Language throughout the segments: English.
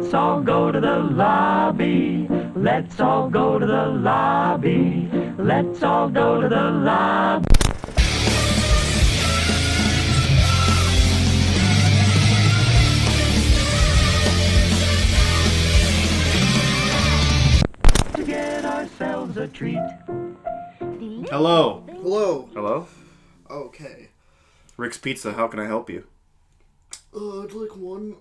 Let's all go to the lobby. Let's all go to the lobby. Let's all go to the lobby. To get ourselves a treat. Hello. Hello. Hello? Okay. Rick's Pizza, how can I help you? I'd like one,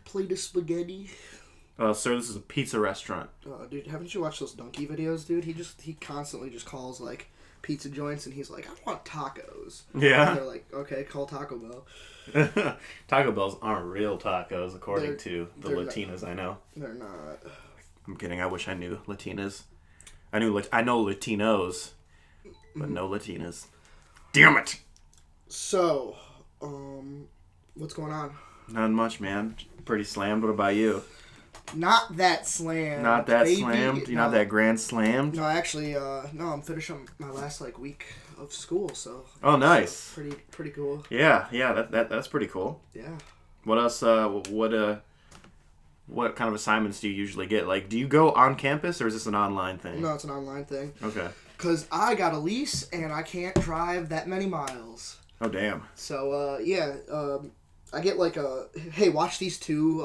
plate of spaghetti. Sir, this is a pizza restaurant. Dude, haven't you watched those donkey videos, dude? He constantly just calls, like, pizza joints, and he's like, I want tacos. Yeah? And they're like, okay, call Taco Bell. Taco Bells aren't real tacos, according to the they're Latinas I know. They're not. I'm kidding, I wish I knew Latinas. I know Latinos, but no Latinas. Damn it! So, what's going on? Not much, man. Pretty slammed. What about you? Not that slammed. Not that baby. slammed? You're No. not that grand slammed? No, actually, no, I'm finishing my last, like, week of school, so... Oh, nice. Pretty cool. Yeah, that's pretty cool. Yeah. What else, what kind of assignments do you usually get? Like, do you go on campus, or is this an online thing? No, it's an online thing. Okay. Because I got a lease, and I can't drive that many miles. Oh, damn. So, I get like a, hey, watch these two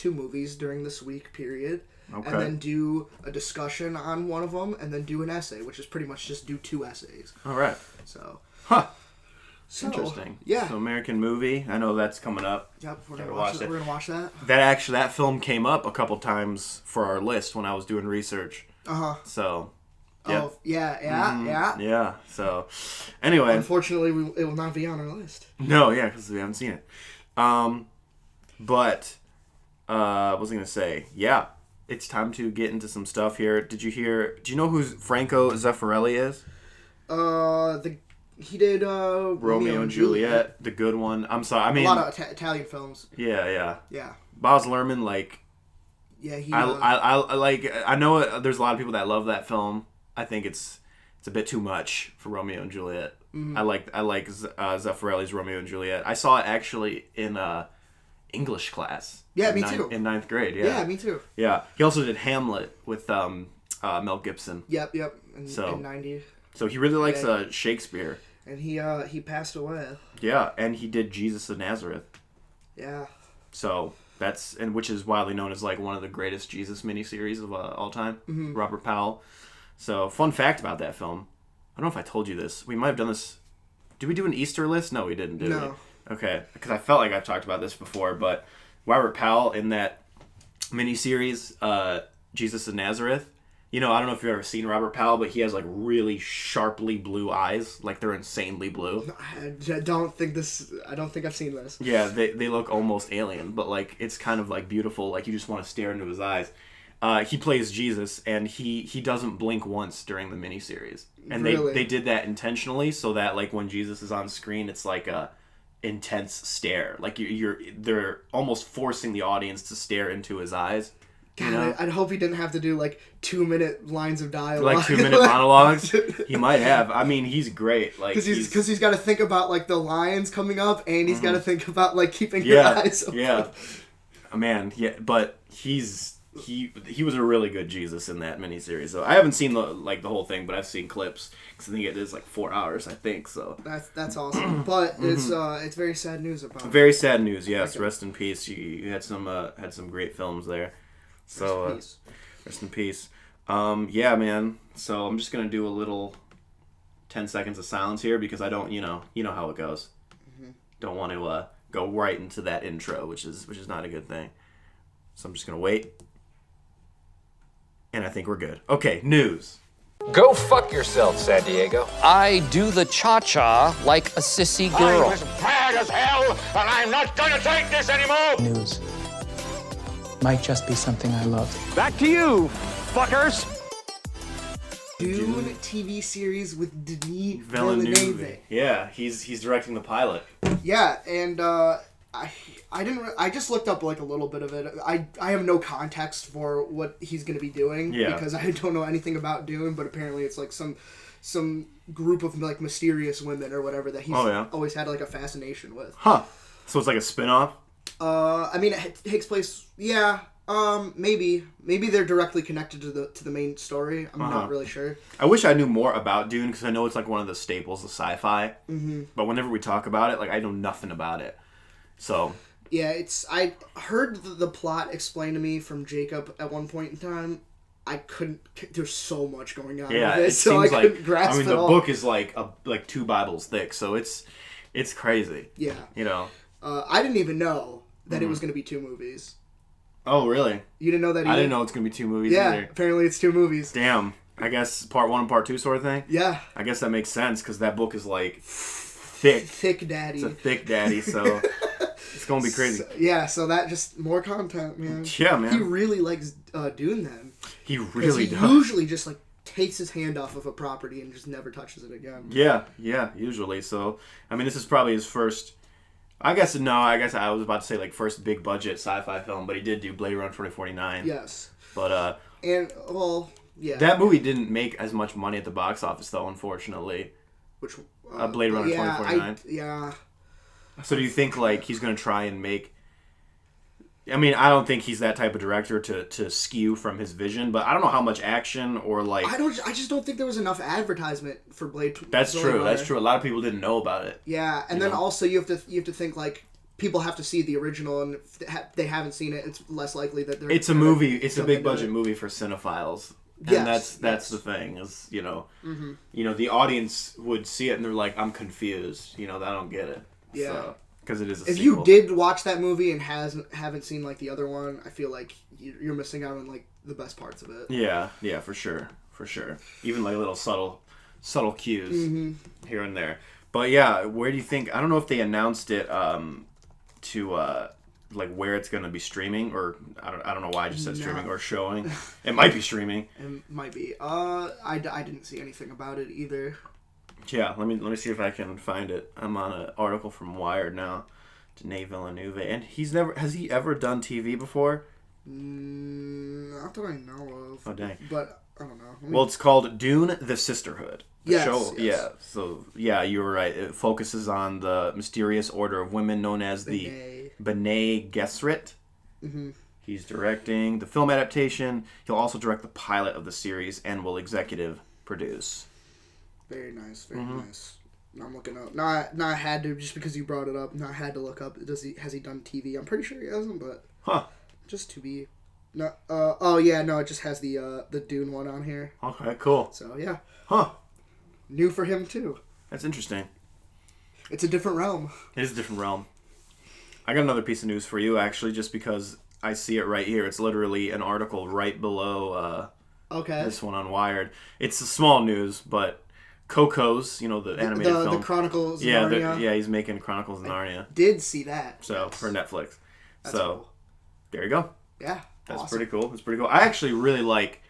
movies during this week period. Okay. And then do a discussion on one of them, and then do an essay, which is pretty much just do 2 essays. All right. So. Huh. So, Interesting. Yeah. So American movie. I know that's coming up. Yep, we're Gotta gonna watch watch it. it. We're gonna watch that. That film came up a couple times for our list when I was doing research. So. Yep. Oh, yeah. Yeah. So, anyway. Unfortunately, it will not be on our list. No, yeah, because we haven't seen it. What was I gonna say? Yeah, it's time to get into some stuff here. Do you know who Franco Zeffirelli is? He did Romeo and Juliet, the good one. I'm sorry, I mean a lot of Italian films. Yeah. Yeah. Baz Luhrmann, like. Yeah, he. I like. I know there's a lot of people that love that film. I think it's a bit too much for Romeo and Juliet. Mm-hmm. I like Zeffirelli's Romeo and Juliet. I saw it actually in English class. Yeah, me too. In 9th grade. Yeah, me too. Yeah, he also did Hamlet with Mel Gibson. Yep. In 90. So he really likes Shakespeare. And he passed away. Yeah, and he did Jesus of Nazareth. Yeah. So which is widely known as like one of the greatest Jesus miniseries of all time. Mm-hmm. Robert Powell. So fun fact about that film. I don't know if I told you this. We might have done this. Did we do an Easter list? No, we didn't, did No. we? Okay, because I felt like I've talked about this before, but Robert Powell in that miniseries, Jesus of Nazareth. You know, I don't know if you've ever seen Robert Powell, but he has like really sharply blue eyes, like they're insanely blue. I don't think I've seen this. Yeah, they look almost alien, but like it's kind of like beautiful. Like you just want to stare into his eyes. He plays Jesus, and he doesn't blink once during the miniseries, and really? they did that intentionally so that like when Jesus is on screen, it's like a intense stare. Like they're almost forcing the audience to stare into his eyes. God, you know? I'd hope he didn't have to do like 2-minute lines of dialogue. Like 2-minute monologues. He might have. I mean, he's great. Like because he's got to think about like the lions coming up, and he's got to think about like keeping your eyes open. Yeah, man. Yeah, but he was a really good Jesus in that miniseries. So I haven't seen the whole thing, but I've seen clips because I think it is like 4 hours. I think so. That's awesome. But it's very sad news about it. Very sad news. Yes, Okay. Rest in peace. You had some great films there. So rest in peace. Yeah, man. So I'm just gonna do a little 10 seconds of silence here because I don't, you know how it goes. Mm-hmm. Don't want to go right into that intro, which is not a good thing. So I'm just gonna wait. And I think we're good. Okay, news. Go fuck yourself, San Diego. I do the cha-cha like a sissy girl. I'm as mad as hell, and I'm not gonna take this anymore! News might just be something I love. Back to you, fuckers! Dune TV series with Denis Villeneuve. Yeah, he's directing the pilot. Yeah, and I just looked up like a little bit of it. I have no context for what he's going to be doing because I don't know anything about Dune, but apparently it's like some group of like mysterious women or whatever that he's always had like a fascination with. Huh. So it's like a spin-off? I mean, it takes place. Yeah. Maybe they're directly connected to the main story. I'm not really sure. I wish I knew more about Dune because I know it's like one of the staples of sci-fi. Mm-hmm. But whenever we talk about it, like I know nothing about it. So yeah, I heard the plot explained to me from Jacob at one point in time. I couldn't. There's so much going on. Yeah, with it, so I couldn't grasp it. I mean, the book is like 2 Bibles thick, so it's crazy. Yeah, you know. I didn't even know that it was going to be 2 movies. Oh, really? You didn't know that either? I didn't know it's going to be 2 movies either. Yeah, apparently it's 2 movies. Damn. I guess part 1 and part 2 sort of thing? Yeah. I guess that makes sense, because that book is, like, thick. Thick daddy. It's a thick daddy, so it's going to be crazy. So that just, more content, man. Yeah, man. He really likes Dune, then. He really does. He usually just, like, takes his hand off of a property and just never touches it again. Yeah, usually. So, I mean, this is probably his first... I guess I was about to say, like, first big budget sci-fi film, but he did do Blade Runner 2049. Yes. But, yeah. That movie didn't make as much money at the box office, though, unfortunately. Which, Blade Runner 2049. Yeah. So do you think, like, he's going to try and make... I mean, I don't think he's that type of director to skew from his vision, but I don't know how much action or, like... I just don't think there was enough advertisement for Blade. That's true. That's true. A lot of people didn't know about it. Yeah, and then also you have to think, like, people have to see the original, and if they haven't seen it, it's less likely that they're... It's a movie. It's a big budget movie for cinephiles. And yes, that's the thing, is, you know... Mm-hmm. You know, the audience would see it and they're like, I'm confused. You know, I don't get it. Yeah. So, because it is a If sequel. you did watch that movie and haven't seen, like, the other one, I feel like you're missing out on, like, the best parts of it. Yeah, for sure. Even, like, little subtle cues here and there. But, yeah, where do you think... I don't know if they announced it to, like, where it's going to be streaming, or... I don't know why I just said streaming, or showing. It might be streaming. It might be. I didn't see anything about it either. Yeah, let me see if I can find it. I'm on an article from Wired now. Denis Villeneuve, and has he ever done TV before? Not that I know of. Oh dang! But I don't know. Well, it's called Dune: The Sisterhood. Yes. Yeah. So yeah, you were right. It focuses on the mysterious order of women known as the B'nai Gesserit. Mm-hmm. He's directing the film adaptation. He'll also direct the pilot of the series and will executive produce. Very nice, very nice. I'm looking up. Not I had to, just because you brought it up. Not had to look up. Has he done TV? I'm pretty sure he hasn't, but just to be. No. It just has the Dune one on here. Okay, cool. So yeah. New for him too. That's interesting. It's a different realm. It is a different realm. I got another piece of news for you, actually, just because I see it right here. It's literally an article right below. This one on Wired. It's a small news, but. Coco's, you know, the animated film. The Chronicles of Narnia. He's making Chronicles of Narnia. Did see that. So, for Netflix. That's cool. There you go. Yeah. That's awesome. pretty cool. I actually really like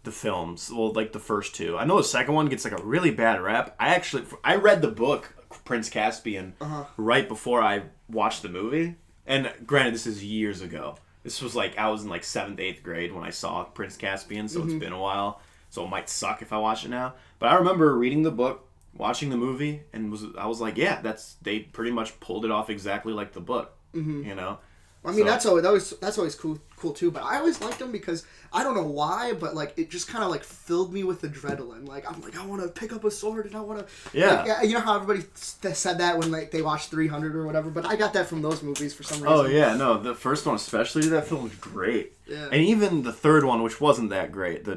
the films. Well, like the first 2. I know the second one gets like a really bad rap. I read the book, Prince Caspian, right before I watched the movie. And granted, this is years ago. This was like, I was in like 7th, 8th grade when I saw Prince Caspian, so it's been a while. So it might suck if I watch it now. But I remember reading the book, watching the movie, and I was like, yeah, they pretty much pulled it off exactly like the book. Mm-hmm. You know? I mean, that's always cool too. But I always liked them because I don't know why, but like it just kind of like filled me with adrenaline. Like I'm like, I want to pick up a sword and I want to. Yeah. Like, you know how everybody said that when like they watched 300 or whatever. But I got that from those movies for some reason. Oh yeah, no, the first one especially, that film was great. Yeah. And even the third one, which wasn't that great, the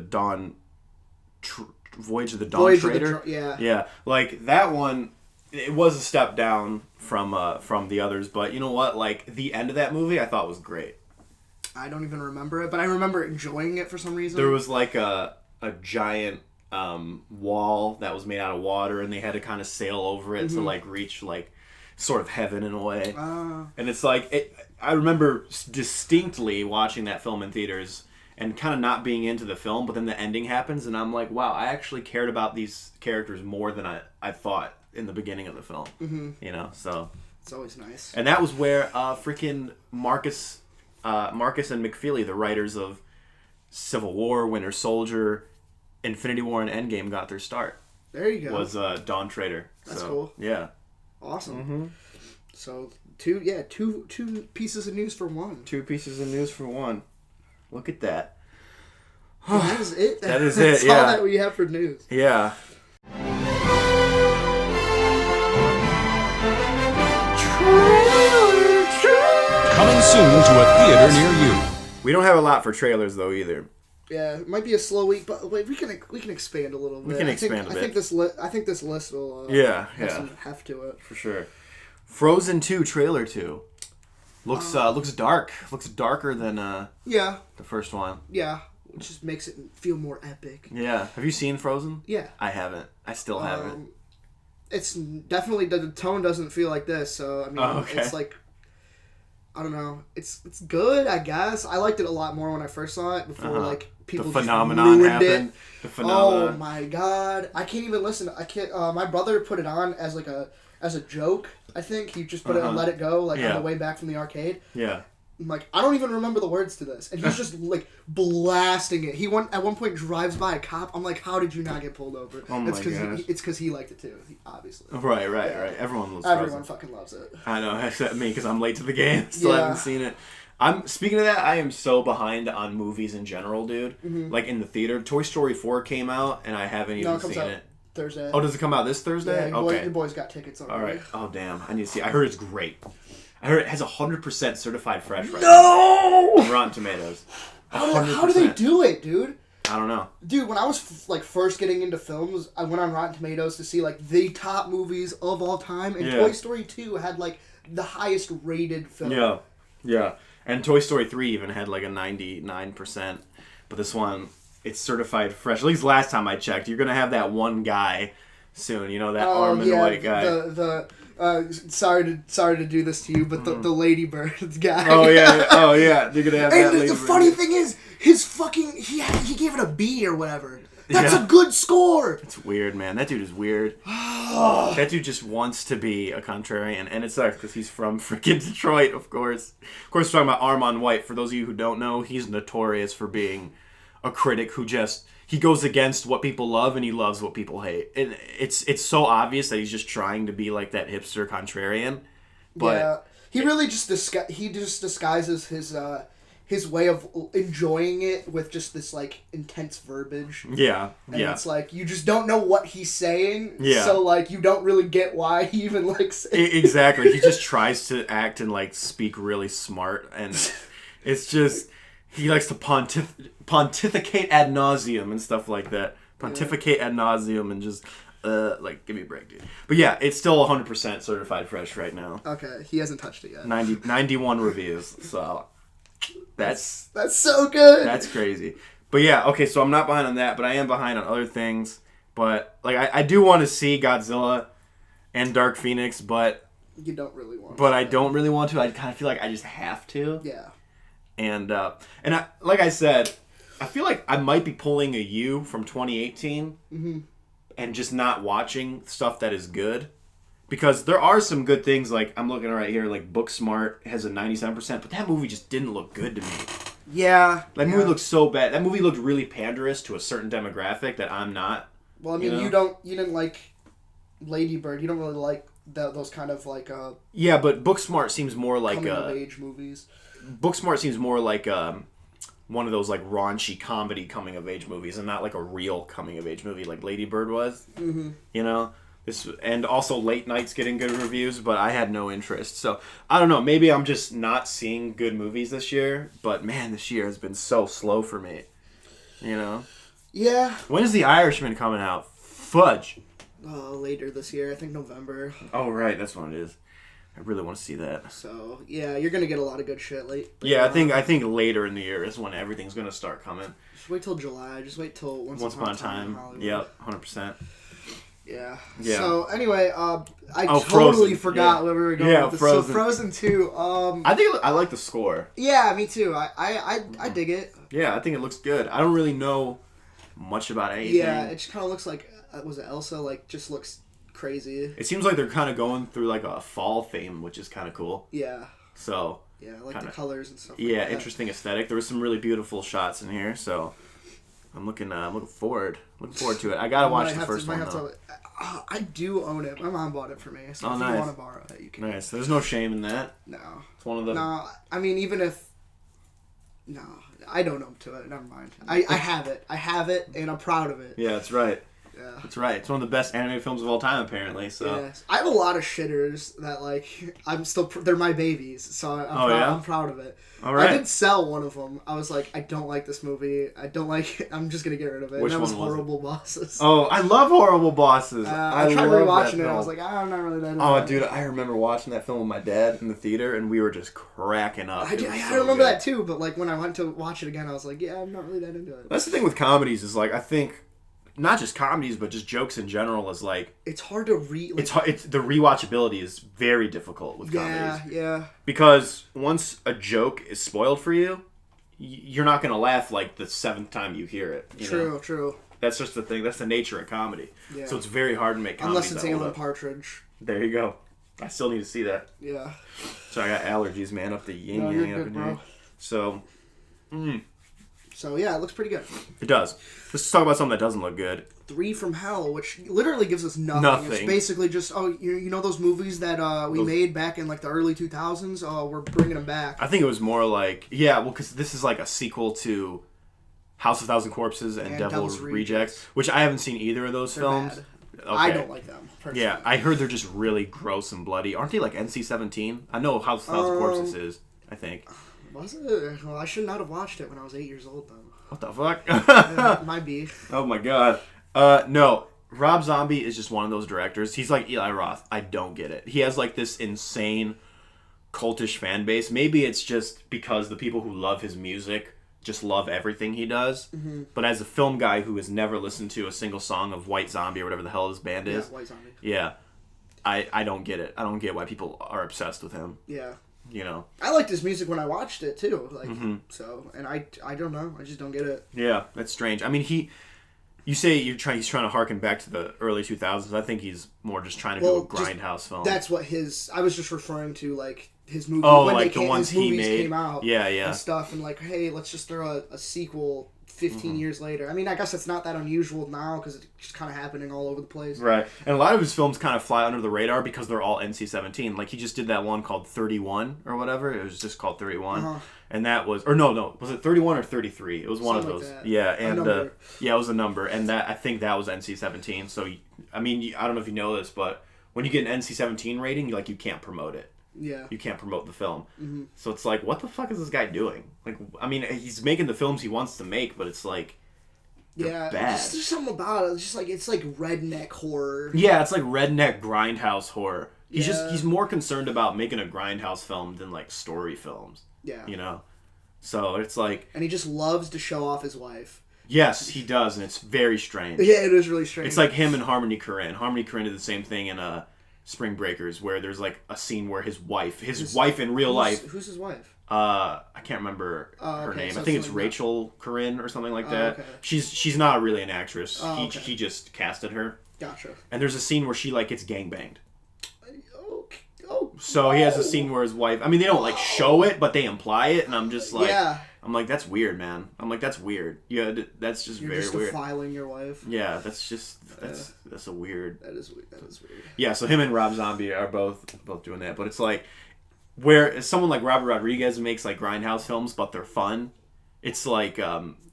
Voyage of the Dawn Treader. Yeah. Like that one, it was a step down from the others, but you know what? Like the end of that movie, I thought was great. I don't even remember it, but I remember enjoying it for some reason. There was like a giant wall that was made out of water, and they had to kind of sail over it to like reach like sort of heaven in a way. And it's like I remember distinctly watching that film in theaters. And kind of not being into the film, but then the ending happens, and I'm like, wow, I actually cared about these characters more than I thought in the beginning of the film. Mm-hmm. You know, so... It's always nice. And that was where freaking Marcus and McFeely, the writers of Civil War, Winter Soldier, Infinity War, and Endgame got their start. There you go. Was Dawn Treader. That's cool. Yeah. Awesome. Mm-hmm. So Two pieces of news for one. 2 pieces of news for one. Look at that. That is it. That is it, That's all that we have for news. Yeah. Coming soon to a theater near you. We don't have a lot for trailers though either. Yeah, it might be a slow week, but wait, we can expand a little bit. We can expand a bit. I think this list will have some heft to it for sure. Frozen 2 trailer 2 looks dark. Looks darker than the first one. Yeah, which just makes it feel more epic. Yeah. Have you seen Frozen? Yeah. I haven't. I still haven't. It's definitely the tone doesn't feel like this. So I mean, it's like, I don't know. It's good, I guess. I liked it a lot more when I first saw it before like people the just phenomenon ruined happened. it. The phenomenon. Oh my god, I can't even listen. I can't. My brother put it on as a joke. I think he just put it and let it go on the way back from the arcade. Yeah. I'm like, I don't even remember the words to this, and he's just like blasting it. He at one point drives by a cop. I'm like, how did you not get pulled over? Oh my gosh. It's because he liked it too, obviously. Right. Everyone loves Everyone Frozen. fucking loves it. I know, except me because I'm late to the game. Still haven't seen it. Speaking of that, I am so behind on movies in general, dude. Mm-hmm. Like in the theater, Toy Story 4 came out, and I haven't even seen it. Thursday. Oh, does it come out this Thursday? Yeah, your boy's got tickets already. All right. Oh damn, I need to see. I heard it's great. I heard it has 100% certified fresh right now. On Rotten Tomatoes. How do they do it, dude? I don't know. Dude, when I was first getting into films, I went on Rotten Tomatoes to see the top movies of all time, and Toy Story 2 had the highest rated film. Yeah. And Toy Story 3 even had a 99%. But this one, it's certified fresh. At least last time I checked. You're gonna have that one guy soon. You know, that arm and white guy. Sorry to do this to you, but the Ladybird guy. Oh yeah. They're gonna have that. And the funny thing is, his fucking he gave it a B or whatever. That's a good score. It's weird, man. That dude is weird. That dude just wants to be a contrarian, and it sucks because he's from freaking Detroit, of course. Of course, we're talking about Armand White. For those of you who don't know, he's notorious for being a critic who he goes against what people love and he loves what people hate. And it's so obvious that he's just trying to be like that hipster contrarian. But he really just disguises his way of enjoying it with just this intense verbiage. Yeah. And it's you just don't know what he's saying. Yeah. So you don't really get why he even likes it. Exactly. He just tries to act and speak really smart, and it's just he likes to pontificate ad nauseum and stuff like that. Pontificate ad nauseum and just give me a break, dude. But yeah, it's still 100% certified fresh right now. Okay, he hasn't touched it yet. 91 reviews, so that's so good. That's crazy. But yeah, okay, so I'm not behind on that, but I am behind on other things. But I do want to see Godzilla and Dark Phoenix, but you don't really want. But I don't really want to. I kind of feel like I just have to. Yeah. And like I said, I feel like I might be pulling a U from 2018 and just not watching stuff that is good. Because there are some good things, I'm looking right here, Booksmart has a 97%, but that movie just didn't look good to me. Yeah. That movie looked so bad. That movie looked really panderous to a certain demographic that I'm not. Well, I mean, you didn't like Lady Bird. You don't really like those kind of Yeah, but Booksmart seems more like coming of age movies. Booksmart seems more like one of those raunchy comedy coming of age movies, and not a real coming of age movie like Lady Bird was. Mm-hmm. You know, and also Late Night's getting good reviews, but I had no interest. So I don't know. Maybe I'm just not seeing good movies this year. But man, this year has been so slow for me. You know. Yeah. When is The Irishman coming out? Fudge. Later this year, I think November. Oh right, that's when it is. I really want to see that. So yeah, you're gonna get a lot of good shit late. Yeah, I think later in the year is when everything's gonna start coming. Just wait till July. Just wait till Once Upon a Time. Yep, 100%. Yeah. Yeah. So anyway, I totally Frozen. forgot where we were going with this. Frozen. So Frozen 2. I like the score. Yeah, me too. I dig it. Yeah, I think it looks good. I don't really know much about anything. Yeah, it just kind of looks like was it Elsa? Just looks crazy. It seems like they're kind of going through a fall theme, which is kind of cool. Yeah. So. Yeah, the colors and stuff. Yeah, interesting aesthetic. There were some really beautiful shots in here, so I'm looking forward to it. I gotta watch the first one though. I do own it. My mom bought it for me, so if you want to borrow it, you can. Nice. There's no shame in that. No. It's one of the. No, I mean even if. No, I don't own to it. Never mind. I have it. I have it, and I'm proud of it. Yeah, that's right. Yeah. That's right. It's one of the best animated films of all time, apparently. So. Yes. I have a lot of shitters that they're my babies, so I'm proud of it. All right. I did sell one of them. I was like, I don't like this movie. I'm just gonna get rid of it. Which and that one was Horrible Bosses. Oh, I love Horrible Bosses. I tried rewatching it. I was like, I'm not really that into Oh, it. dude, I remember watching that film with my dad in the theater, and we were just cracking up. I remember that too, but like when I went to watch it again, I was like, yeah, I'm not really that into it. That's the thing with comedies is like I think. Not just comedies, but just jokes in general is like... It's hard to read... It's the rewatchability is very difficult with comedies. Yeah. Because once a joke is spoiled for you, you're not going to laugh like the 7th time you hear it. True. That's just the thing. That's the nature of comedy. Yeah. So it's very hard to make comedies. Unless it's Alan Partridge. There you go. I still need to see that. Yeah. So I got allergies, man, up the yin-yang up in here. So... So yeah, it looks pretty good. It does. Let's talk about something that doesn't look good. 3 from Hell, which literally gives us nothing. It's basically just, you know those movies that we made back in like the early 2000s? Oh, we're bringing them back. I think it was more like, because this is like a sequel to House of Thousand Corpses and Devil's Rejects, which I haven't seen either of those films. Bad. Okay. I don't like them, personally. Yeah, I heard they're just really gross and bloody. Aren't they like NC-17? I know House of Thousand Corpses is, I think. Was it? Well, I should not have watched it when I was 8 years old, though. What the fuck? It might be. Oh my god. No. Rob Zombie is just one of those directors. He's like Eli Roth. I don't get it. He has like this insane cultish fan base. Maybe it's just because the people who love his music just love everything he does. Mm-hmm. But as a film guy who has never listened to a single song of White Zombie or whatever the hell his band is. Yeah, White Zombie. Yeah. I don't get it. I don't get why people are obsessed with him. Yeah. You know, I liked his music when I watched it too. Like so, and I don't know. I just don't get it. Yeah, that's strange. I mean, you say he's trying to harken back to the early 2000s. I think he's more just trying to do a grindhouse film. That's what I was just referring to, like his movie. Oh, when like the ones he made came out. Yeah, and stuff, and like, hey, let's just throw a sequel 15 years later. I mean, I guess it's not that unusual now because it's just kind of happening all over the place. Right. And a lot of his films kind of fly under the radar because they're all NC-17. Like, he just did that one called 31 or whatever. It was just called 31. Uh-huh. And that was... Or no. Was it 31 or 33? It was one Something of those. Like that. Yeah. And it was a number. And I think that was NC-17. So, I mean, I don't know if you know this, but when you get an NC-17 rating, you can't promote it. Yeah. You can't promote the film. Mm-hmm. So it's like, what the fuck is this guy doing? Like, I mean, he's making the films he wants to make, but it's like, bad. There's something about it. It's just like, it's like redneck horror. Yeah, it's like redneck grindhouse horror. He's more concerned about making a grindhouse film than like story films. Yeah. You know? So it's like... And he just loves to show off his wife. Yes, he does, and it's very strange. Yeah, it is really strange. It's like him and Harmony Korine. Harmony Korine did the same thing in Spring Breakers, where there's like a scene where his wife in real life. Who's his wife? I can't remember her name. So I think it's Rachel Korine or something like that. Okay. She's not really an actress. Okay. He just casted her. Gotcha. And there's a scene where she like gets gangbanged. Oh. So he has a scene where his wife. I mean, they don't like show it, but they imply it, and I'm just like, I'm like, that's weird, man. I'm like, that's weird. Yeah, that's just very weird. You're just defiling your wife. Yeah, that's a weird. That is weird. Yeah, so him and Rob Zombie are both doing that, but it's like where someone like Robert Rodriguez makes like grindhouse films, but they're fun. It's like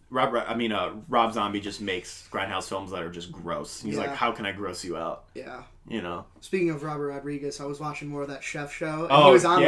Rob Zombie just makes grindhouse films that are just gross. He's like, how can I gross you out? Yeah. You know. Speaking of Robert Rodriguez, I was watching more of that chef show. And he was on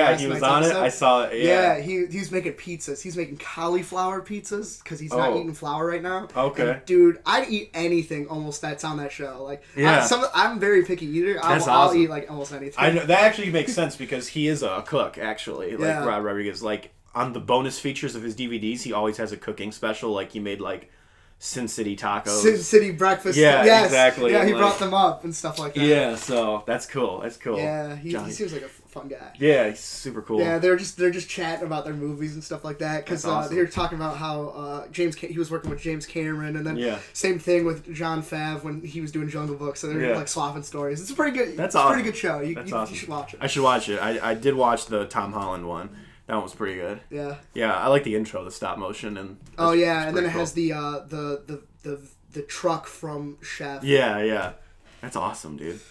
it. I saw it. Yeah, he's making pizzas. He's making cauliflower pizzas because he's not eating flour right now. Okay. And, dude, I'd eat anything almost that's on that show. Like, I'm a very picky eater. I'll eat like almost anything. I know that actually makes sense because he is a cook. Actually, like Robert Rodriguez, like on the bonus features of his DVDs, he always has a cooking special. Like he made like Sin City tacos. Sin City breakfast. Yeah, yes. Exactly. Yeah, he brought them up and stuff like that. Yeah, so that's cool. Yeah, he seems like a fun guy. Yeah, he's super cool. Yeah, they're just chatting about their movies and stuff like that because awesome. they were talking about how he was working with James Cameron, and then same thing with John Favreau when he was doing Jungle Book. So they're like swapping stories. It's a pretty good. That's awesome. Pretty good show. You should watch it. I should watch it. I did watch the Tom Holland one. That one was pretty good. Yeah. Yeah, I like the intro, the stop motion, and and then it has the truck from Chef. Yeah. That's awesome, dude. It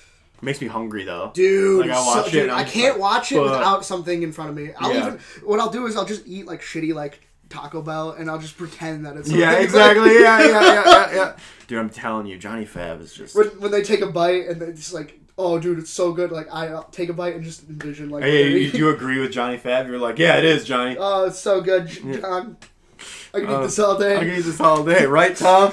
makes me hungry though. Dude, like I watch it. I can't watch it without something in front of me. What I'll do is I'll just eat like shitty like Taco Bell and I'll just pretend that it's something. Yeah, exactly. Yeah. Dude, I'm telling you, Johnny Fab is just when they take a bite and they're just like, oh, dude, it's so good. Like I'll take a bite and just envision like. Hey, you agree with Johnny Fab? You're like, yeah, it is, Johnny. Oh, it's so good, John. I can eat this all day. I can eat this all day, right, Tom?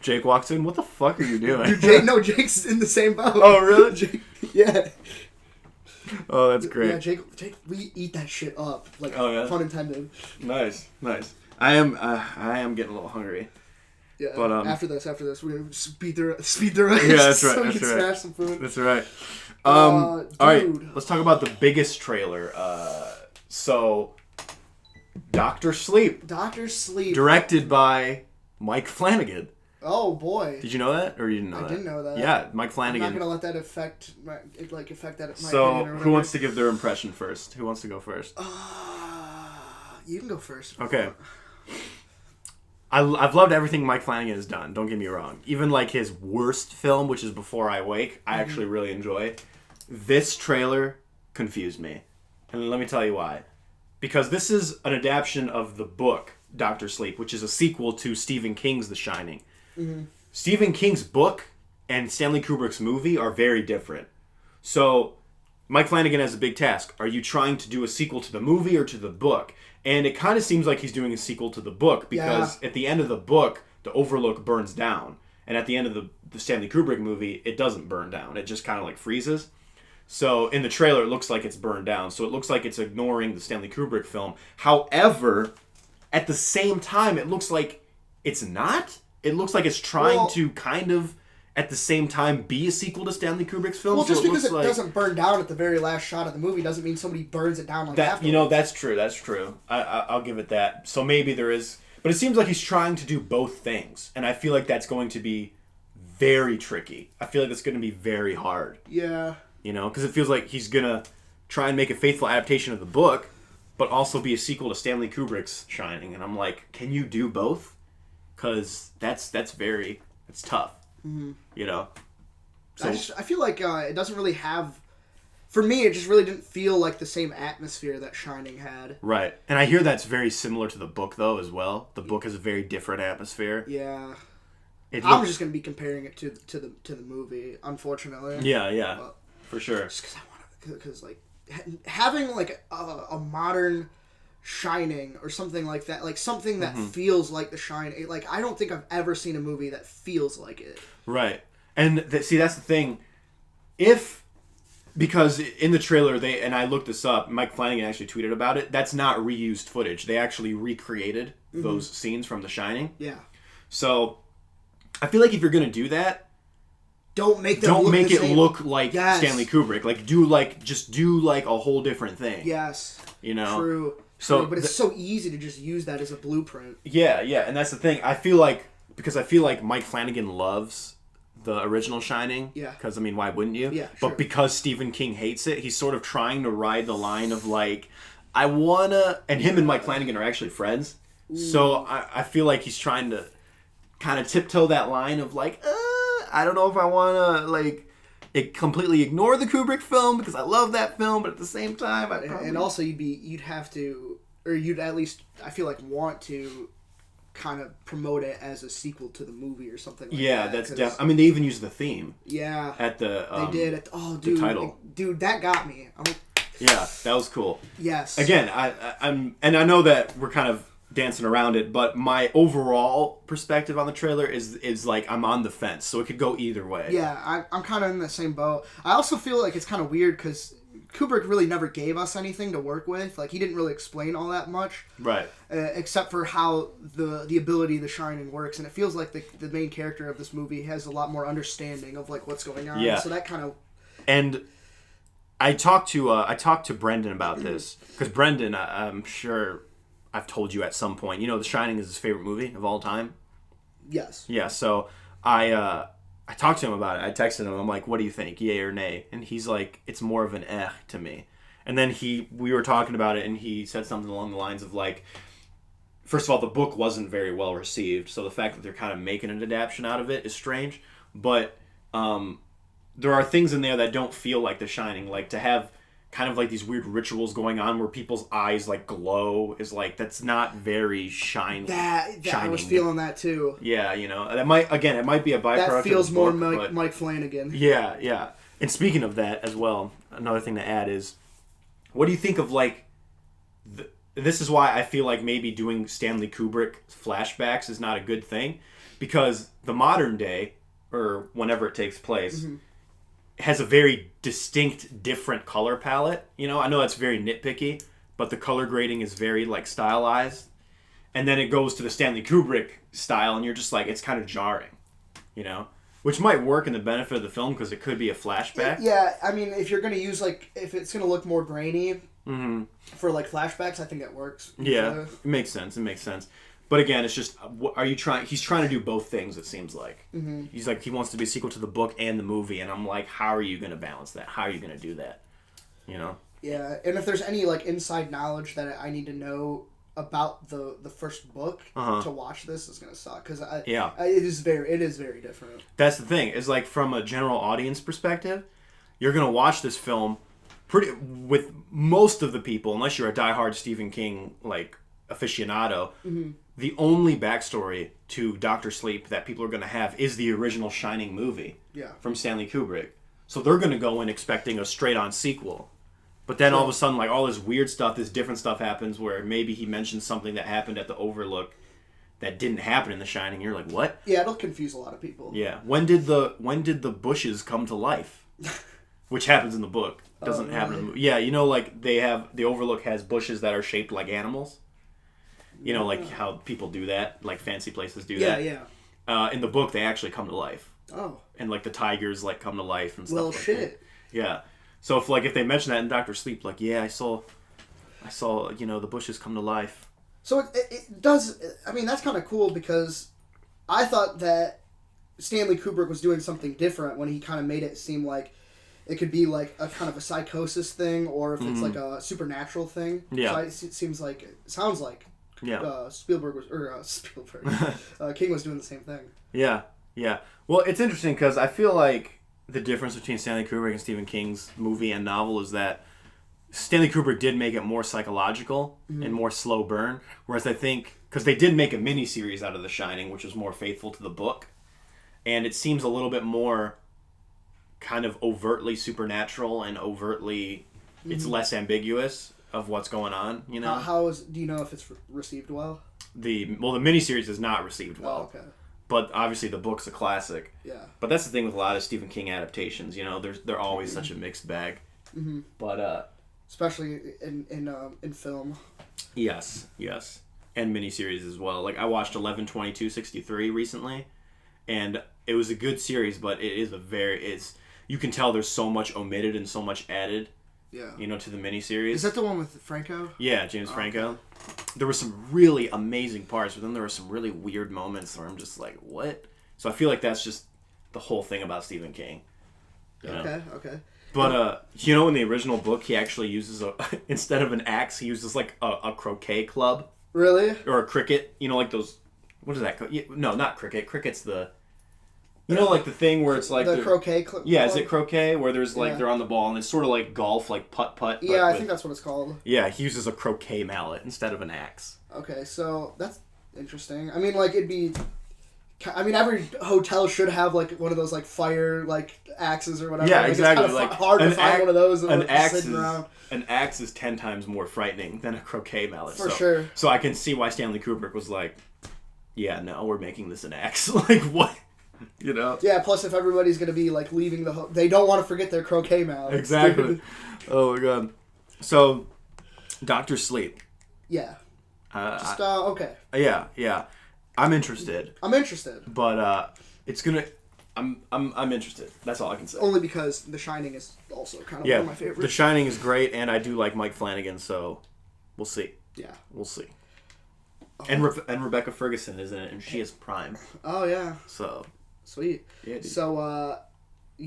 Jake walks in. What the fuck are you doing? Dude, Jake's in the same boat. Oh, really? Jake, yeah. Oh, that's great. Yeah, Jake, we eat that shit up. Like, pun intended. Nice. I am getting a little hungry. Yeah. But after this, we're gonna speed through it. Yeah, that's right. So we can smash some food. That's right. All right. Let's talk about the biggest trailer. So, Dr. Sleep. Dr. Sleep. Directed by Mike Flanagan. Oh boy! Did you know that, or you didn't know that? I didn't know that. Yeah, Mike Flanagan. I'm not gonna let that affect that. So, who wants to give their impression first? Who wants to go first? You can go first. Okay. I've loved everything Mike Flanagan has done. Don't get me wrong. Even like his worst film, which is Before I Wake, I actually really enjoy. This trailer confused me, and let me tell you why. Because this is an adaptation of the book Dr. Sleep, which is a sequel to Stephen King's The Shining. Mm-hmm. Stephen King's book and Stanley Kubrick's movie are very different. So, Mike Flanagan has a big task. Are you trying to do a sequel to the movie or to the book? And it kind of seems like he's doing a sequel to the book because at the end of the book, the Overlook burns down. And at the end of the Stanley Kubrick movie, it doesn't burn down. It just kind of like freezes. So, in the trailer, it looks like it's burned down. So, it looks like it's ignoring the Stanley Kubrick film. However, at the same time, it looks like it's not. It looks like it's trying to kind of, at the same time, be a sequel to Stanley Kubrick's film. Well, just because it doesn't burn down at the very last shot of the movie doesn't mean somebody burns it down like that. You know, that's true. That's true. I'll give it that. So maybe there is... But it seems like he's trying to do both things. And I feel like that's going to be very tricky. I feel like it's going to be very hard. Yeah. You know, because it feels like he's going to try and make a faithful adaptation of the book, but also be a sequel to Stanley Kubrick's Shining. And I'm like, can you do both? Because that's tough. Mm-hmm. You know? So, I feel like it doesn't really have... For me, it just really didn't feel like the same atmosphere that Shining had. Right. And I hear that's very similar to the book, though, as well. The book has a very different atmosphere. Yeah. I'm just going to be comparing it to the movie, unfortunately. Yeah. For sure. Just because I want to... Because, like, having, like, a modern... Shining or something like that, like something that feels like The Shining. Like, I don't think I've ever seen a movie that feels like it. Right. And see, that's the thing. Because in the trailer, and I looked this up, Mike Flanagan actually tweeted about it, that's not reused footage. They actually recreated those scenes from The Shining. Yeah. So, I feel like if you're going to do that, don't make it look like Stanley Kubrick. Like, do a whole different thing. Yes. You know? True. So, but it's so easy to just use that as a blueprint. Yeah, and that's the thing. I feel like Mike Flanagan loves the original Shining. Yeah. Because, I mean, why wouldn't you? Yeah, sure. But because Stephen King hates it, he's sort of trying to ride the line of, like, I wanna... And him and Mike Flanagan are actually friends. Ooh. So I feel like he's trying to kind of tiptoe that line of, like, I don't know if I wanna, like... completely ignore the Kubrick film because I love that film, but at the same time, and also you'd have to, or you'd at least, I feel like, want to kind of promote it as a sequel to the movie or something like that. Yeah, that's definitely... I mean, they even used the theme. Yeah. At the... they did. Dude. The title. Dude, that got me. Yeah, that was cool. Yes. Again, and I know that we're kind of dancing around it, but my overall perspective on the trailer is like I'm on the fence, so it could go either way. Yeah, I'm kind of in the same boat. I also feel like it's kind of weird because Kubrick really never gave us anything to work with. Like, he didn't really explain all that much. Right. Except for how the ability The Shining works, and it feels like the main character of this movie has a lot more understanding of, like, what's going on. Yeah. So that kind of... And I talked to Brendan about this, because Brendan, I'm sure... I've told you at some point, you know, The Shining is his favorite movie of all time. Yes. Yeah, so I talked to him about it. I texted him. I'm like, what do you think, yay or nay? And he's like, it's more of an to me. And then we were talking about it, and he said something along the lines of like, first of all, the book wasn't very well received, so the fact that they're kind of making an adaptation out of it is strange. But there are things in there that don't feel like The Shining, like to have kind of like these weird rituals going on where people's eyes like glow is like, that's not very shiny. That I was feeling that too. Yeah, you know, it might be a byproduct. That feels of the more book, Mike Flanagan. Yeah, yeah. And speaking of that as well, another thing to add is, what do you think of like, this is why I feel like maybe doing Stanley Kubrick flashbacks is not a good thing, because the modern day, or whenever it takes place, has a very distinct, different color palette. You know, I know that's very nitpicky, but the color grading is very like stylized. And then it goes to the Stanley Kubrick style, and you're just like, it's kind of jarring, you know? Which might work in the benefit of the film because it could be a flashback. Yeah, I mean, if you're going to use, like, if it's going to look more grainy for, like, flashbacks, I think that works. Yeah, it makes sense. But again, it's just, he's trying to do both things, it seems like. He's like, he wants to be a sequel to the book and the movie, and I'm like, how are you going to balance that? How are you going to do that? You know? Yeah, and if there's any, like, inside knowledge that I need to know about the first book to watch this, is gonna suck because it is very different. That's the thing, is like, from a general audience perspective, you're gonna watch this film with most of the people, unless you're a diehard Stephen King like aficionado, the only backstory to Dr. Sleep that people are gonna have is the original Shining movie from Stanley Kubrick. So they're gonna go in expecting a straight on sequel. But then all of a sudden, like, all this weird stuff, this different stuff happens where maybe he mentions something that happened at the Overlook that didn't happen in The Shining. You're like, what? Yeah, it'll confuse a lot of people. Yeah. When did the bushes come to life? Which happens in the book. Doesn't happen in the movie. Yeah, you know, like, the Overlook has bushes that are shaped like animals. You know, like how people do that. Like, fancy places do that. Yeah. In the book, they actually come to life. Oh. And, like, the tigers, like, come to life and stuff well, like shit. that. Yeah. So if they mention that in Dr. Sleep, like, yeah, I saw, you know, the bushes come to life. So it does. I mean, that's kind of cool because I thought that Stanley Kubrick was doing something different when he kind of made it seem like it could be like a kind of a psychosis thing, or if it's like a supernatural thing. Yeah. So it sounds like Yeah. King was doing the same thing. Yeah. Yeah. Well, it's interesting because I feel like the difference between Stanley Kubrick and Stephen King's movie and novel is that Stanley Kubrick did make it more psychological and more slow burn, whereas I think, because they did make a miniseries out of The Shining, which was more faithful to the book, and it seems a little bit more kind of overtly supernatural and overtly, it's less ambiguous of what's going on, you know? Do you know if it's received well? The miniseries is not received well. Oh, okay. But obviously the book's a classic. Yeah. But that's the thing with a lot of Stephen King adaptations. You know, they're always such a mixed bag. But especially in film. Yes, and miniseries as well. Like I watched 11/22/63 recently, and it was a good series, but it is you can tell there's so much omitted and so much added. Yeah. You know, to the miniseries. Is that the one with Franco? Yeah, James Franco. Okay. There were some really amazing parts, but then there were some really weird moments where I'm just like, what? So I feel like that's just the whole thing about Stephen King. You know? Okay. But, you know, in the original book, he actually uses instead of an axe, he uses like a croquet club. Really? Or a cricket. You know, like those, what is that called? No, not cricket. Cricket's the, you know, like the thing where it's like the croquet club. Yeah, is it croquet where there's like they're on the ball and it's sort of like golf, like putt. Yeah, I think that's what it's called. Yeah, he uses a croquet mallet instead of an axe. Okay, so that's interesting. I mean, like every hotel should have like one of those like fire like axes or whatever. Yeah, like, exactly. It's kind of like hard to find one of those. An axe is 10 times more frightening than a croquet mallet. For sure. So I can see why Stanley Kubrick was like, yeah, no, we're making this an axe. Like what? You know? Yeah, plus if everybody's going to be like leaving they don't want to forget their croquet mallet. Exactly. Oh my god. So, Dr. Sleep. Yeah. Okay. Yeah. I'm interested. But it's gonna I'm interested. That's all I can say. Only because The Shining is also kind of one of my favorites. The Shining is great, and I do like Mike Flanagan, so we'll see. Yeah. We'll see. And Rebecca Ferguson is in it, and she is prime. Oh, yeah. So. Sweet. Yeah, dude. So,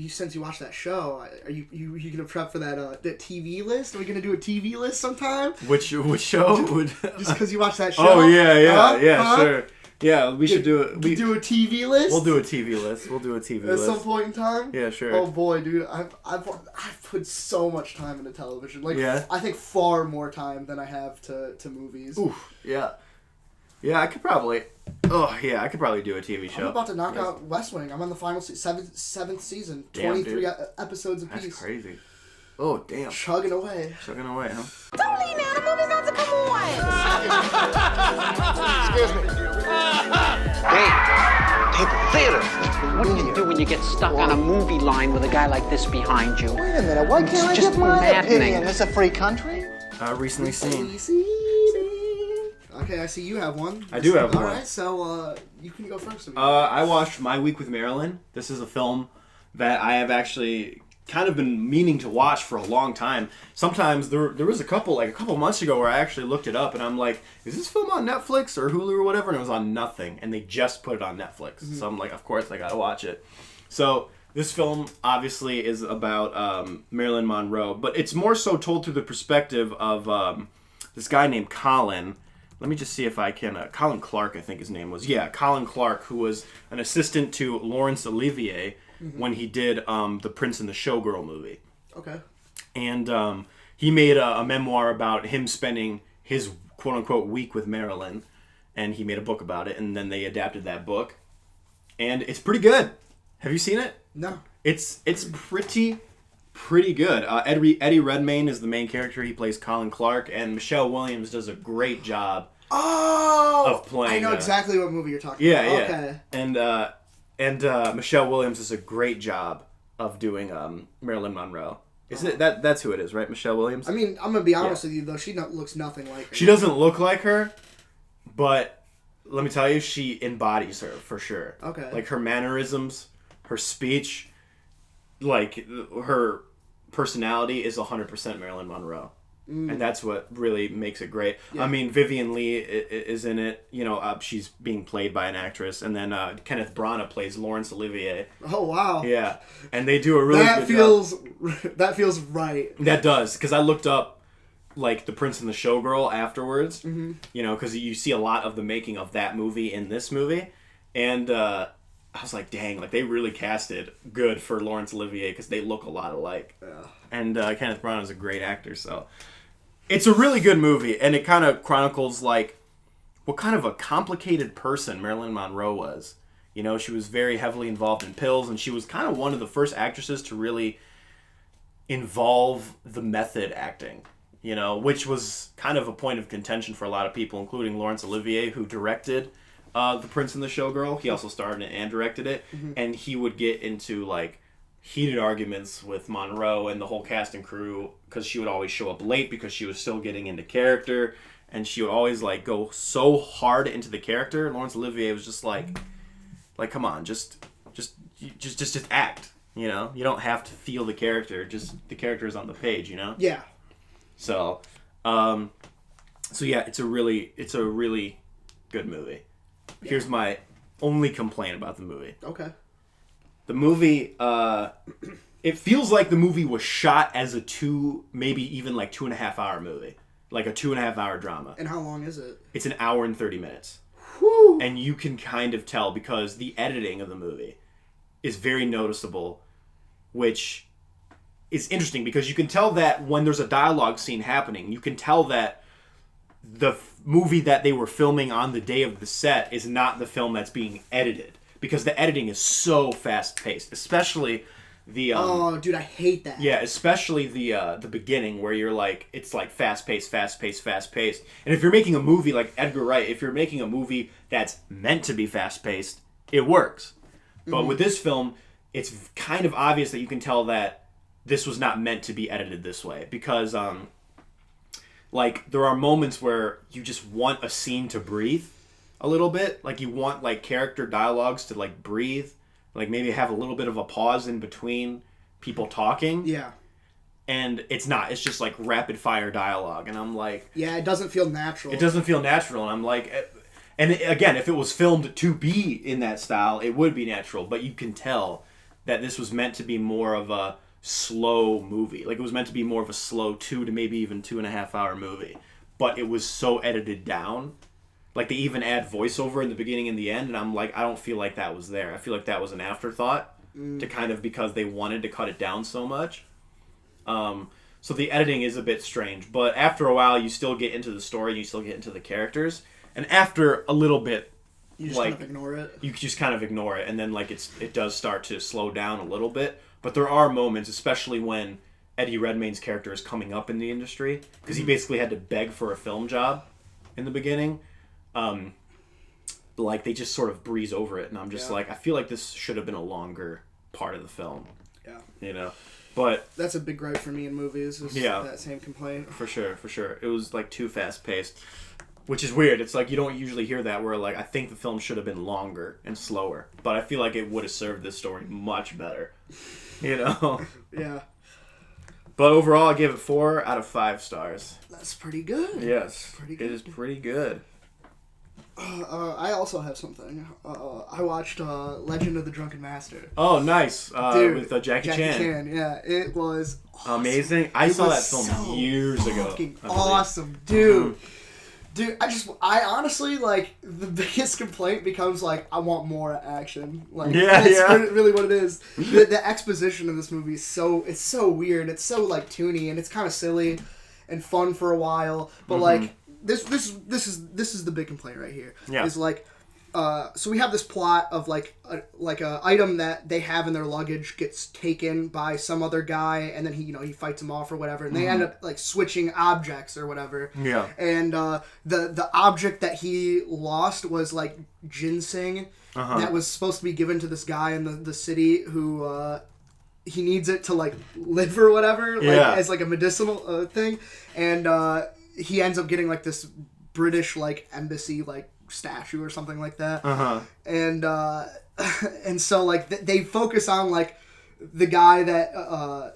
since you watched that show, are you gonna prep for that TV list? Are we gonna do a TV list sometime? Which show? Just because you watched that show. Oh yeah, sure. Yeah, we should do it. Do a TV list. We'll do a TV list. At some point in time. Yeah, sure. Oh boy, dude, I've put so much time into television. Like, I think far more time than I have to movies. Oof. Yeah. Yeah, I could probably. Oh yeah, I could probably do a TV show. I'm about to knock out West Wing. I'm on the final seventh season. Damn, 23 episodes apiece. That's crazy. Oh damn. Chugging away, huh? Don't leave now. The movie's about to come on. Excuse me. Hey, theater. What do you do when you get stuck on a movie line with a guy like this behind you? Wait a minute, why can't I just give my maddening. opinion? This is a free country? Recently seen. Okay, I see you have one. I do have one. All right, so you can go first. I watched My Week with Marilyn. This is a film that I have actually kind of been meaning to watch for a long time. Sometimes there was a couple months ago where I actually looked it up and I'm like, is this film on Netflix or Hulu or whatever? And it was on nothing, and they just put it on Netflix. Mm-hmm. So I'm like, of course I gotta watch it. So this film obviously is about Marilyn Monroe, but it's more so told through the perspective of this guy named Colin. Let me just see if I can... Colin Clark, I think his name was. Yeah, Colin Clark, who was an assistant to Laurence Olivier when he did The Prince and the Showgirl movie. Okay. And he made a memoir about him spending his quote-unquote week with Marilyn, and he made a book about it, and then they adapted that book. And it's pretty good. Have you seen it? No. It's pretty good. Eddie Redmayne is the main character. He plays Colin Clark, and Michelle Williams does a great job of playing. I know exactly what movie you're talking about. Yeah. Okay. And Michelle Williams does a great job of doing Marilyn Monroe. Is it that's who it is, right? Michelle Williams? I mean, I'm gonna be honest with you though. She looks nothing like her. She doesn't look like her, but let me tell you, she embodies her for sure. Okay. Like her mannerisms, her speech, like her personality is 100% Marilyn Monroe. And that's what really makes it great. Yeah. I mean, Vivian Leigh is in it. You know, she's being played by an actress. And then Kenneth Branagh plays Laurence Olivier. Oh, wow. Yeah. And they do a really good job. That feels right. That does. Because I looked up, like, The Prince and the Showgirl afterwards. Mm-hmm. You know, because you see a lot of the making of that movie in this movie. And I was like, dang, like, they really casted good for Laurence Olivier because they look a lot alike. Yeah. And Kenneth Branagh is a great actor, so... It's a really good movie, and it kind of chronicles, like, what kind of a complicated person Marilyn Monroe was. You know, she was very heavily involved in pills, and she was kind of one of the first actresses to really involve the method acting, you know, which was kind of a point of contention for a lot of people, including Laurence Olivier, who directed The Prince and the Showgirl. He also starred in it and directed it, and he would get into, like, heated arguments with Monroe and the whole cast and crew because she would always show up late because she was still getting into character, and she would always like go so hard into the character. Laurence Olivier was just like come on, just act, you know? You don't have to feel the character, just the character is on the page, you know? Yeah. So yeah, it's a really good movie. Yeah. Here's my only complaint about the movie. Okay. The movie, it feels like the movie was shot as a 2.5 hour movie. Like a 2.5 hour drama. And how long is it? It's an hour and 30 minutes. Whew. And you can kind of tell because the editing of the movie is very noticeable, which is interesting because you can tell that when there's a dialogue scene happening, you can tell that the movie that they were filming on the day of the set is not the film that's being edited. Because the editing is so fast-paced, especially the... oh, dude, I hate that. Yeah, especially the beginning where you're like, it's like fast-paced. And if you're making a movie like Edgar Wright, if you're making a movie that's meant to be fast-paced, it works. But with this film, it's kind of obvious that you can tell that this was not meant to be edited this way. Because, like, there are moments where you just want a scene to breathe a little bit. Like, you want, like, character dialogues to, like, breathe. Like, maybe have a little bit of a pause in between people talking. Yeah. And it's not. It's just, like, rapid-fire dialogue. And I'm like... Yeah, it doesn't feel natural. It doesn't feel natural. And I'm like... And, again, if it was filmed to be in that style, it would be natural. But you can tell that this was meant to be more of a slow movie. Like, it was meant to be more of a slow 2 to maybe even 2.5 hour movie. But it was so edited down. Like, they even add voiceover in the beginning and the end, and I'm like, I don't feel like that was there. I feel like that was an afterthought to kind of, because they wanted to cut it down so much. So the editing is a bit strange, but after a while you still get into the story and you still get into the characters, and after a little bit, you just kind of ignore it. You just kind of ignore it, and then like it does start to slow down a little bit. But there are moments, especially when Eddie Redmayne's character is coming up in the industry, because he basically had to beg for a film job in the beginning. Like, they just sort of breeze over it, and I'm just like, I feel like this should have been a longer part of the film. Yeah. You know? But that's a big gripe for me in movies, is that same complaint. For sure. It was, like, too fast-paced, which is weird. It's like, you don't usually hear that, where, like, I think the film should have been longer and slower, but I feel like it would have served this story much better. You know? Yeah. But overall, I give it 4 out of 5 stars. That's pretty good. Yes. It is pretty good. I also have something. I watched Legend of the Drunken Master. Oh, nice. Dude, with Jackie Chan. Yeah, it was awesome. Amazing. I saw that film years ago. Awesome, dude. Dude, I honestly, like, the biggest complaint becomes, like, I want more action. Like, that's really what it is. The exposition in this movie is so weird. It's so, like, toony, and it's kind of silly and fun for a while. But, like, this is the big complaint right here. Yeah. Is, like, so we have this plot of, like a item that they have in their luggage gets taken by some other guy, and then he fights him off or whatever, and they end up, like, switching objects or whatever. Yeah. And the object that he lost was, like, ginseng that was supposed to be given to this guy in the city who he needs it to, like, live or whatever, like, as, like, a medicinal thing, and he ends up getting, like, this British, like, embassy, like, statue or something like that. And so, like, they focus on, like, the guy that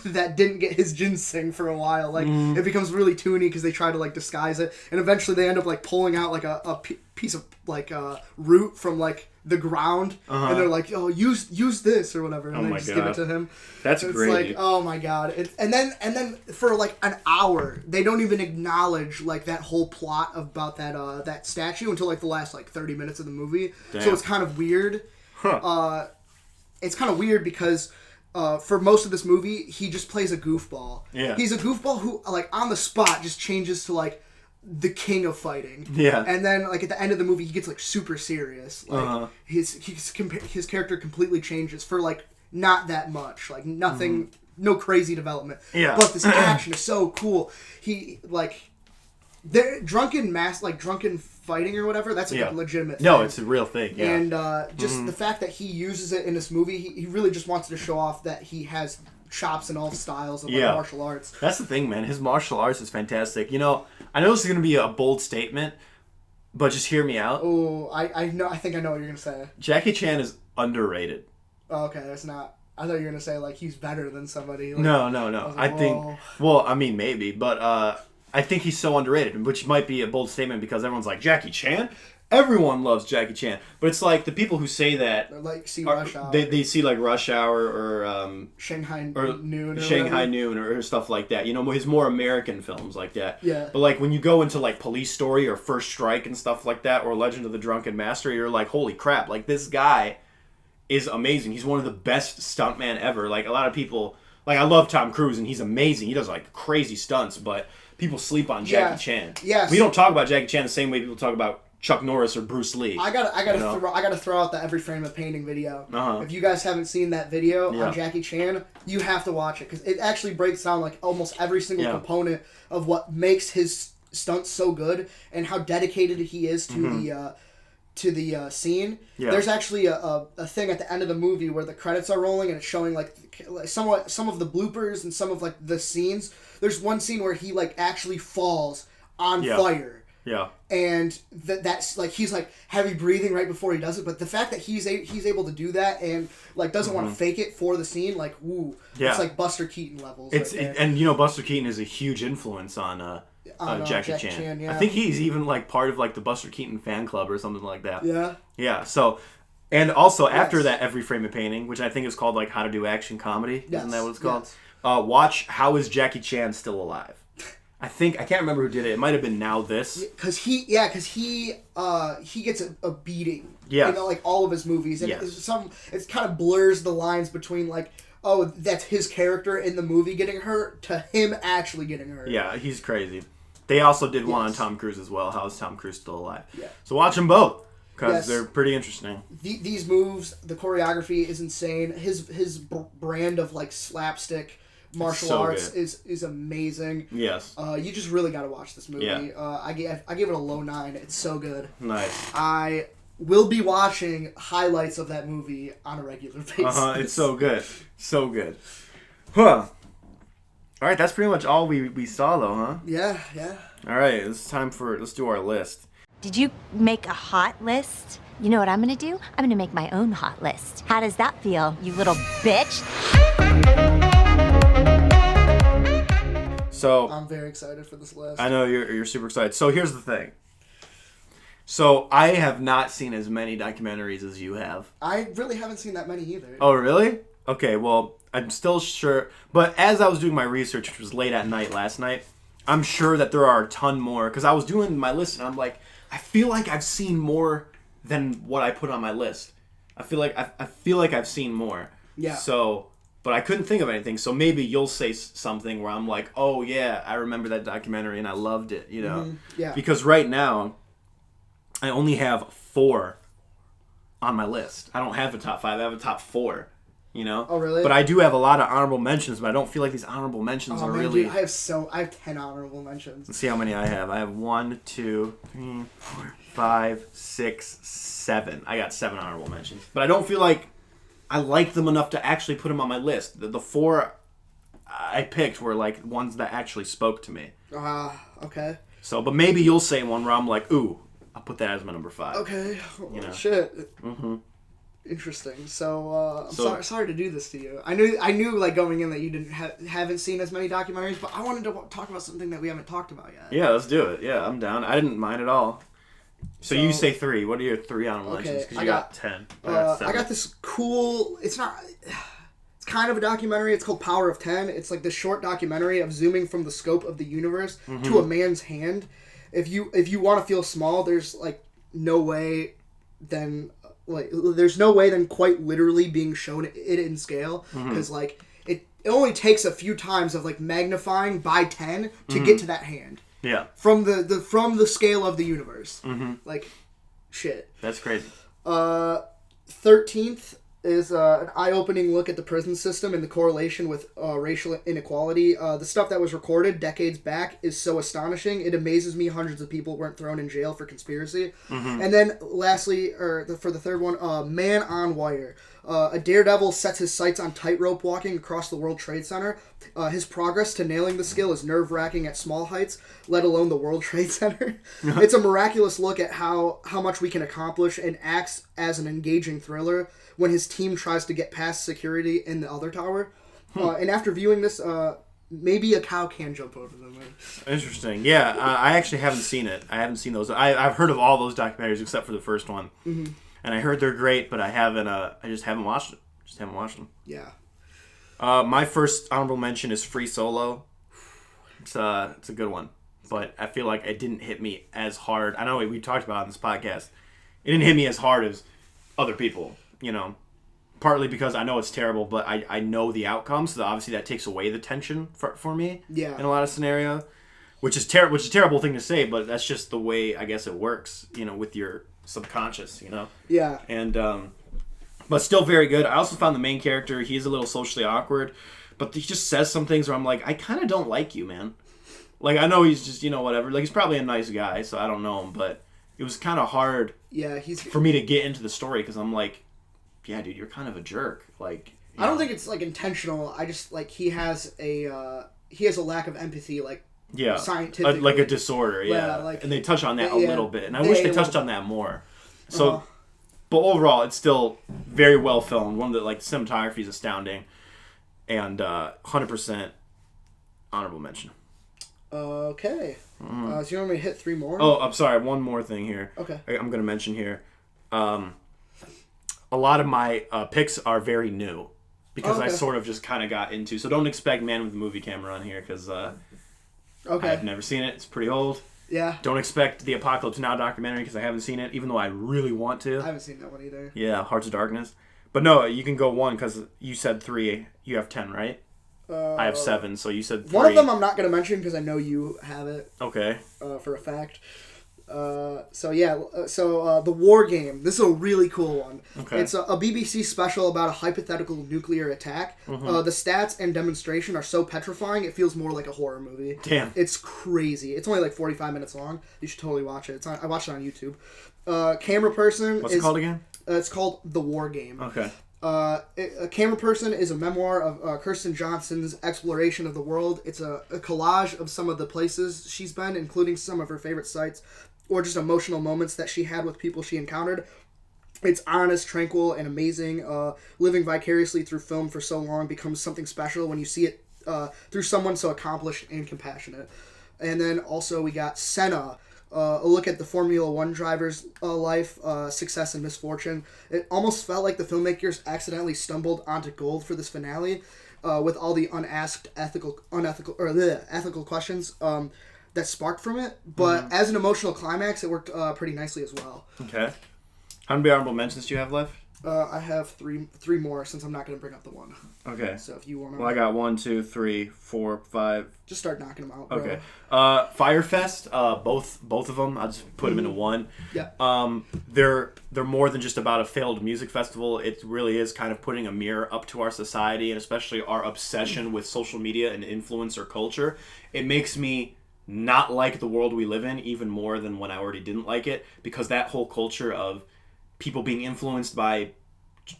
that didn't get his ginseng for a while. Like, it becomes really toony because they try to, like, disguise it, and eventually they end up, like, pulling out, like, a piece of, like, root from, like, the ground, and they're like, "Oh, use this or whatever," and they just give it to him. That's great. It's like, oh my god! And then for, like, an hour, they don't even acknowledge, like, that whole plot about that statue until, like, the last, like, 30 minutes of the movie. Damn. So it's kind of weird. It's kind of weird because for most of this movie, he just plays a goofball. Yeah. He's a goofball who, like, on the spot just changes to, like, the king of fighting. Yeah. And then, like, at the end of the movie, he gets, like, super serious. Like, his character completely changes for, like, not that much. Like, nothing, no crazy development. Yeah. But this action is so cool. He, like, drunken fighting or whatever, that's, like, a legitimate thing. No, it's a real thing, yeah. And just the fact that he uses it in this movie, he really just wants to show off that he has chops in all styles of, like, martial arts. That's the thing, man. His martial arts is fantastic. You know, I know this is going to be a bold statement, but just hear me out. Oh, I know. I think I know what you're going to say. Jackie Chan is underrated. Oh, okay, that's not... I thought you were going to say, like, he's better than somebody. Like, No. I think... Well, I mean, maybe, but I think he's so underrated, which might be a bold statement because everyone's like, Jackie Chan? Everyone loves Jackie Chan. But it's like, the people who say that... They're like, see Rush Hour. They see, like, Rush Hour or... Shanghai Noon. Shanghai Noon or stuff like that. You know, his more American films like that. Yeah. But, like, when you go into, like, Police Story or First Strike and stuff like that, or Legend of the Drunken Master, you're like, holy crap. Like, this guy is amazing. He's one of the best stuntman ever. Like, a lot of people... Like, I love Tom Cruise, and he's amazing. He does, like, crazy stunts, but people sleep on Jackie Chan. Yes. We don't talk about Jackie Chan the same way people talk about Chuck Norris or Bruce Lee. I gotta throw out the Every Frame of Painting video. If you guys haven't seen that video on Jackie Chan, you have to watch it because it actually breaks down, like, almost every single component of what makes his stunts so good and how dedicated he is to the scene. Yeah. There's actually a thing at the end of the movie where the credits are rolling and it's showing, like, some of the bloopers and some of, like, the scenes. There's one scene where he, like, actually falls on fire. Yeah. And that's, like, he's, like, heavy breathing right before he does it. But the fact that he's able to do that and, like, doesn't want to fake it for the scene, like, woo. Yeah. It's, like, Buster Keaton levels. And, you know, Buster Keaton is a huge influence on Jackie Chan. Yeah. I think he's even, like, part of, like, the Buster Keaton fan club or something like that. Yeah. Yeah. So, And also, after that, Every Frame a Painting, which I think is called, like, How to Do Action Comedy. Yes. Isn't that what it's called? Yes. Watch How Is Jackie Chan Still Alive? I can't remember who did it. It might have been Now This. Because he gets a beating. Yeah. Like, all of his movies. And it kind of blurs the lines between, like, oh, that's his character in the movie getting hurt to him actually getting hurt. Yeah, he's crazy. They also did one on Tom Cruise as well. How Is Tom Cruise Still Alive? Yeah. So watch them both. Because they're pretty interesting. These moves, the choreography is insane. His brand of like slapstick martial arts is amazing. Yes. You just really got to watch this movie. Yeah. I gave it a low 9. It's so good. Nice. I will be watching highlights of that movie on a regular basis. It's so good. So good. Huh. All right, that's pretty much all we saw though, huh? Yeah. All right, let's do our list. Did you make a hot list? You know what I'm gonna do? I'm gonna make my own hot list. How does that feel, you little bitch? So I'm very excited for this list. I know you're super excited. So here's the thing. So I have not seen as many documentaries as you have. I really haven't seen that many either. Oh, really? Okay, well, I'm still sure. But as I was doing my research, which was late at night last night, I'm sure that there are a ton more. Because I was doing my list and I'm like, I feel like I've seen more than what I put on my list. I feel like I've seen more. Yeah. So, but I couldn't think of anything. So maybe you'll say something where I'm like, oh yeah, I remember that documentary and I loved it. You know. Mm-hmm. Yeah. Because right now, I only have 4 on my list. I don't have a top 5. I have a top 4. You know? Oh, really? But I do have a lot of honorable mentions, but I don't feel like these honorable mentions are really... Dude, I have 10 honorable mentions. Let's see how many I have. I have 1, 2, 3, 4, 5, 6, 7. I got 7 honorable mentions. But I don't feel like I like them enough to actually put them on my list. The 4 I picked were like ones that actually spoke to me. Okay. So, but maybe you'll say one where I'm like, ooh, I'll put that as my number 5. Okay. You know? Shit. Mm-hmm. Interesting. So I'm sorry to do this to you. I knew like going in that you haven't seen as many documentaries, but I wanted to talk about something that we haven't talked about yet. Yeah, let's do it. Yeah, I'm down. I didn't mind at all. So you say 3. What are your 3 honorable mentions? Because you got 10. I got this cool. It's kind of a documentary. It's called Power of 10. It's like this short documentary of zooming from the scope of the universe to a man's hand. If you want to feel small, there's like no way then. Like, there's no way than quite literally being shown it in scale, because like it only takes a few times of like magnifying by 10 to get to that hand. Yeah. From the scale of the universe. Like, shit. That's crazy. 13th is an eye-opening look at the prison system and the correlation with racial inequality. The stuff that was recorded decades back is so astonishing. It amazes me hundreds of people weren't thrown in jail for conspiracy. And then lastly, for the third one, Man on Wire. A daredevil sets his sights on tightrope walking across the World Trade Center. His progress to nailing the skill is nerve-wracking at small heights, let alone the World Trade Center. It's a miraculous look at how much we can accomplish and acts as an engaging thriller when his team tries to get past security in the other tower. And after viewing this, maybe a cow can jump over them. Interesting. Yeah, I actually haven't seen it. I haven't seen those. I've heard of all those documentaries except for the first one. And I heard they're great, but I haven't. I just haven't watched it. Yeah. My first honorable mention is Free Solo. It's a good one, but I feel like it didn't hit me as hard. I know we talked about it on this podcast. It didn't hit me as hard as other people, you know. Partly because I know it's terrible, but I know the outcome, so obviously that takes away the tension for me. Yeah. In a lot of scenarios, which is a terrible thing to say, but that's just the way I guess it works, you know, with your subconscious, you know. Yeah. And but still very good. I also found the main character, he's a little socially awkward, but he just says some things where I'm like, I kind of don't like you, man. Like, I know he's just, you know, whatever. Like, he's probably a nice guy, so I don't know him, but it was kind of hard for me to get into the story because I'm like, yeah, dude, you're kind of a jerk. Like, I don't think it's like intentional. I just like he has a lack of empathy, like scientifically, like a disorder. Yeah, like, and they touch on that a little bit, and I wish they touched on that more. So, but overall, it's still very well filmed. One of the like cinematography is astounding, and 100% honorable mention. Okay. So you want me to hit 3 more? Oh, I'm sorry. One more thing here. Okay. I'm going to mention here. a lot of my picks are very new because I sort of just kind of got into. So don't expect Man with a Movie Camera on here because I've never seen it. It's pretty old. Yeah. Don't expect the Apocalypse Now documentary because I haven't seen it, even though I really want to. I haven't seen that one either. Yeah, Hearts of Darkness. But no, you can go 1 because you said 3. You have 10, right? I have 7, so you said 3. One of them I'm not going to mention because I know you have it. Okay. For a fact. The War Game. This is a really cool one. Okay. It's a BBC special about a hypothetical nuclear attack. Mm-hmm. The stats and demonstration are so petrifying, it feels more like a horror movie. Damn. It's crazy. It's only like 45 minutes long. You should totally watch it. I watched it on YouTube. Camera person. What's it called again? It's called The War Game. Okay. A Camera Person is a memoir of Kirsten Johnson's exploration of the world. It's a collage of some of the places she's been, including some of her favorite sites, or just emotional moments that she had with people she encountered. It's honest, tranquil, and amazing. Living vicariously through film for so long becomes something special when you see it through someone so accomplished and compassionate. And then also we got Senna, a look at the Formula One driver's life, success, and misfortune. It almost felt like the filmmakers accidentally stumbled onto gold for this finale, with all the unasked ethical questions that sparked from it. But as an emotional climax, it worked pretty nicely as well. Okay. How many honorable mentions do you have left? I have three more since I'm not going to bring up the one. Okay. So if you want to... Well, I got 1, 2, 3, 4, 5... Just start knocking them out, bro. Okay. Firefest, both of them, I'll just put them into one. Yeah. They're more than just about a failed music festival. It really is kind of putting a mirror up to our society, and especially our obsession with social media and influencer culture. It makes me not like the world we live in even more than when I already didn't like it, because that whole culture of people being influenced by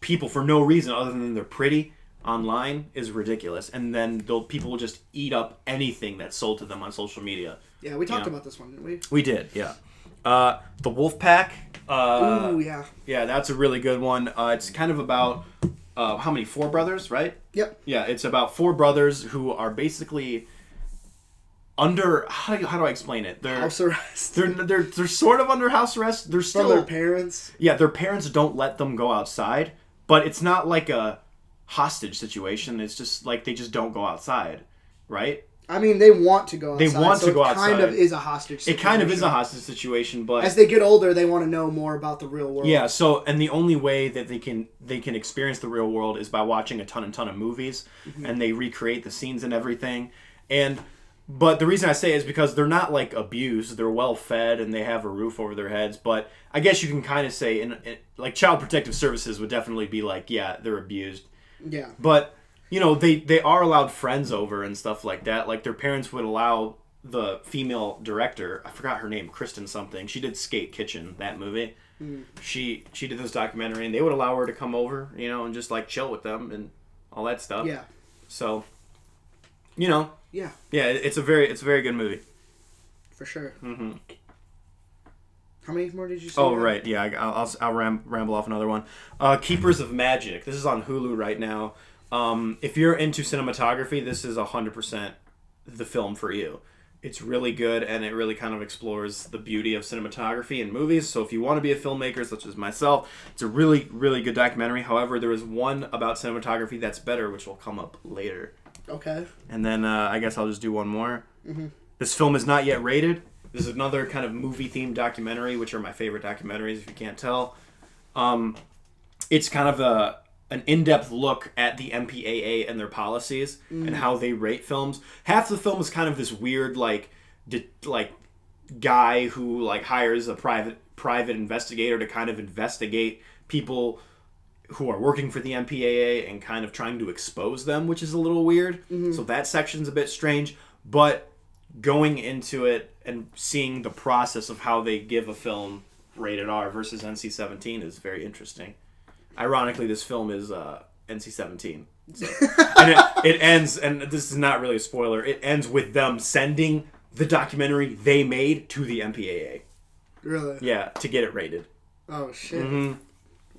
people for no reason other than they're pretty online is ridiculous. And then people will just eat up anything that's sold to them on social media. Yeah, we talked about this one, didn't we? We did, yeah. The Wolf Pack. Ooh, yeah. Yeah, that's a really good one. It's kind of about, how many? 4 brothers, right? Yep. Yeah, it's about 4 brothers who are basically under, how do I explain it? They're house arrest. They're sort of under house arrest. They're still... From their parents. Yeah, their parents don't let them go outside, but it's not like a hostage situation. It's just like they just don't go outside, right? I mean, they want to go outside. They want to go outside. It kind of is a hostage situation. It kind of is a hostage situation, but... As they get older, they want to know more about the real world. Yeah, so, and the only way that they can experience the real world is by watching a ton of movies, and they recreate the scenes and everything, But the reason I say it is because they're not, like, abused. They're well-fed, and they have a roof over their heads. But I guess you can kind of say, like, Child Protective Services would definitely be like, yeah, they're abused. Yeah. But, you know, they are allowed friends over and stuff like that. Like, their parents would allow the female director, I forgot her name, Kristen something. She did Skate Kitchen, that movie. She did this documentary, and they would allow her to come over, you know, and just, like, chill with them and all that stuff. Yeah. So, you know... Yeah. Yeah, it's a very good movie. For sure. Mm-hmm. How many more did you say? Oh, right. Yeah, I'll ramble off another one. Keepers of Magic. This is on Hulu right now. If you're into cinematography, this is 100% the film for you. It's really good, and it really kind of explores the beauty of cinematography in movies. So if you want to be a filmmaker, such as myself, it's a really, really good documentary. However, there is one about cinematography that's better, which will come up later. Okay. And then I guess I'll just do one more. Mm-hmm. This film is not yet rated. This is another kind of movie-themed documentary, which are my favorite documentaries, if you can't tell. It's kind of an in-depth look at the MPAA and their policies and how they rate films. Half the film is kind of this weird, like guy who like hires a private investigator to kind of investigate people who are working for the MPAA and kind of trying to expose them, which is a little weird. Mm-hmm. So that section's a bit strange, but going into it and seeing the process of how they give a film rated R versus NC-17 is very interesting. Ironically, this film is NC-17. So, and it ends, and this is not really a spoiler, it ends with them sending the documentary they made to the MPAA. Really? Yeah, to get it rated. Oh, shit. Mm-hmm.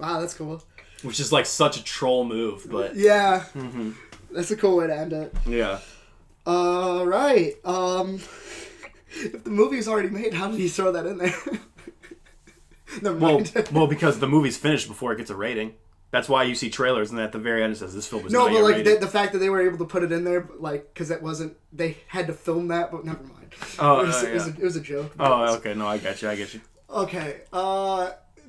Wow, that's cool. Which is like such a troll move, but... Yeah. Mm-hmm. That's a cool way to end it. Yeah. Right. If the movie's already made, how did he throw that in there? Never mind. Well, because the movie's finished before it gets a rating. That's why you see trailers, and at the very end it says this film is no, not but yet like rated. the fact that they were able to put it in there, like, because it wasn't, they had to film that, but never mind. Oh, it was a joke. Oh, okay, no, I get you. Okay,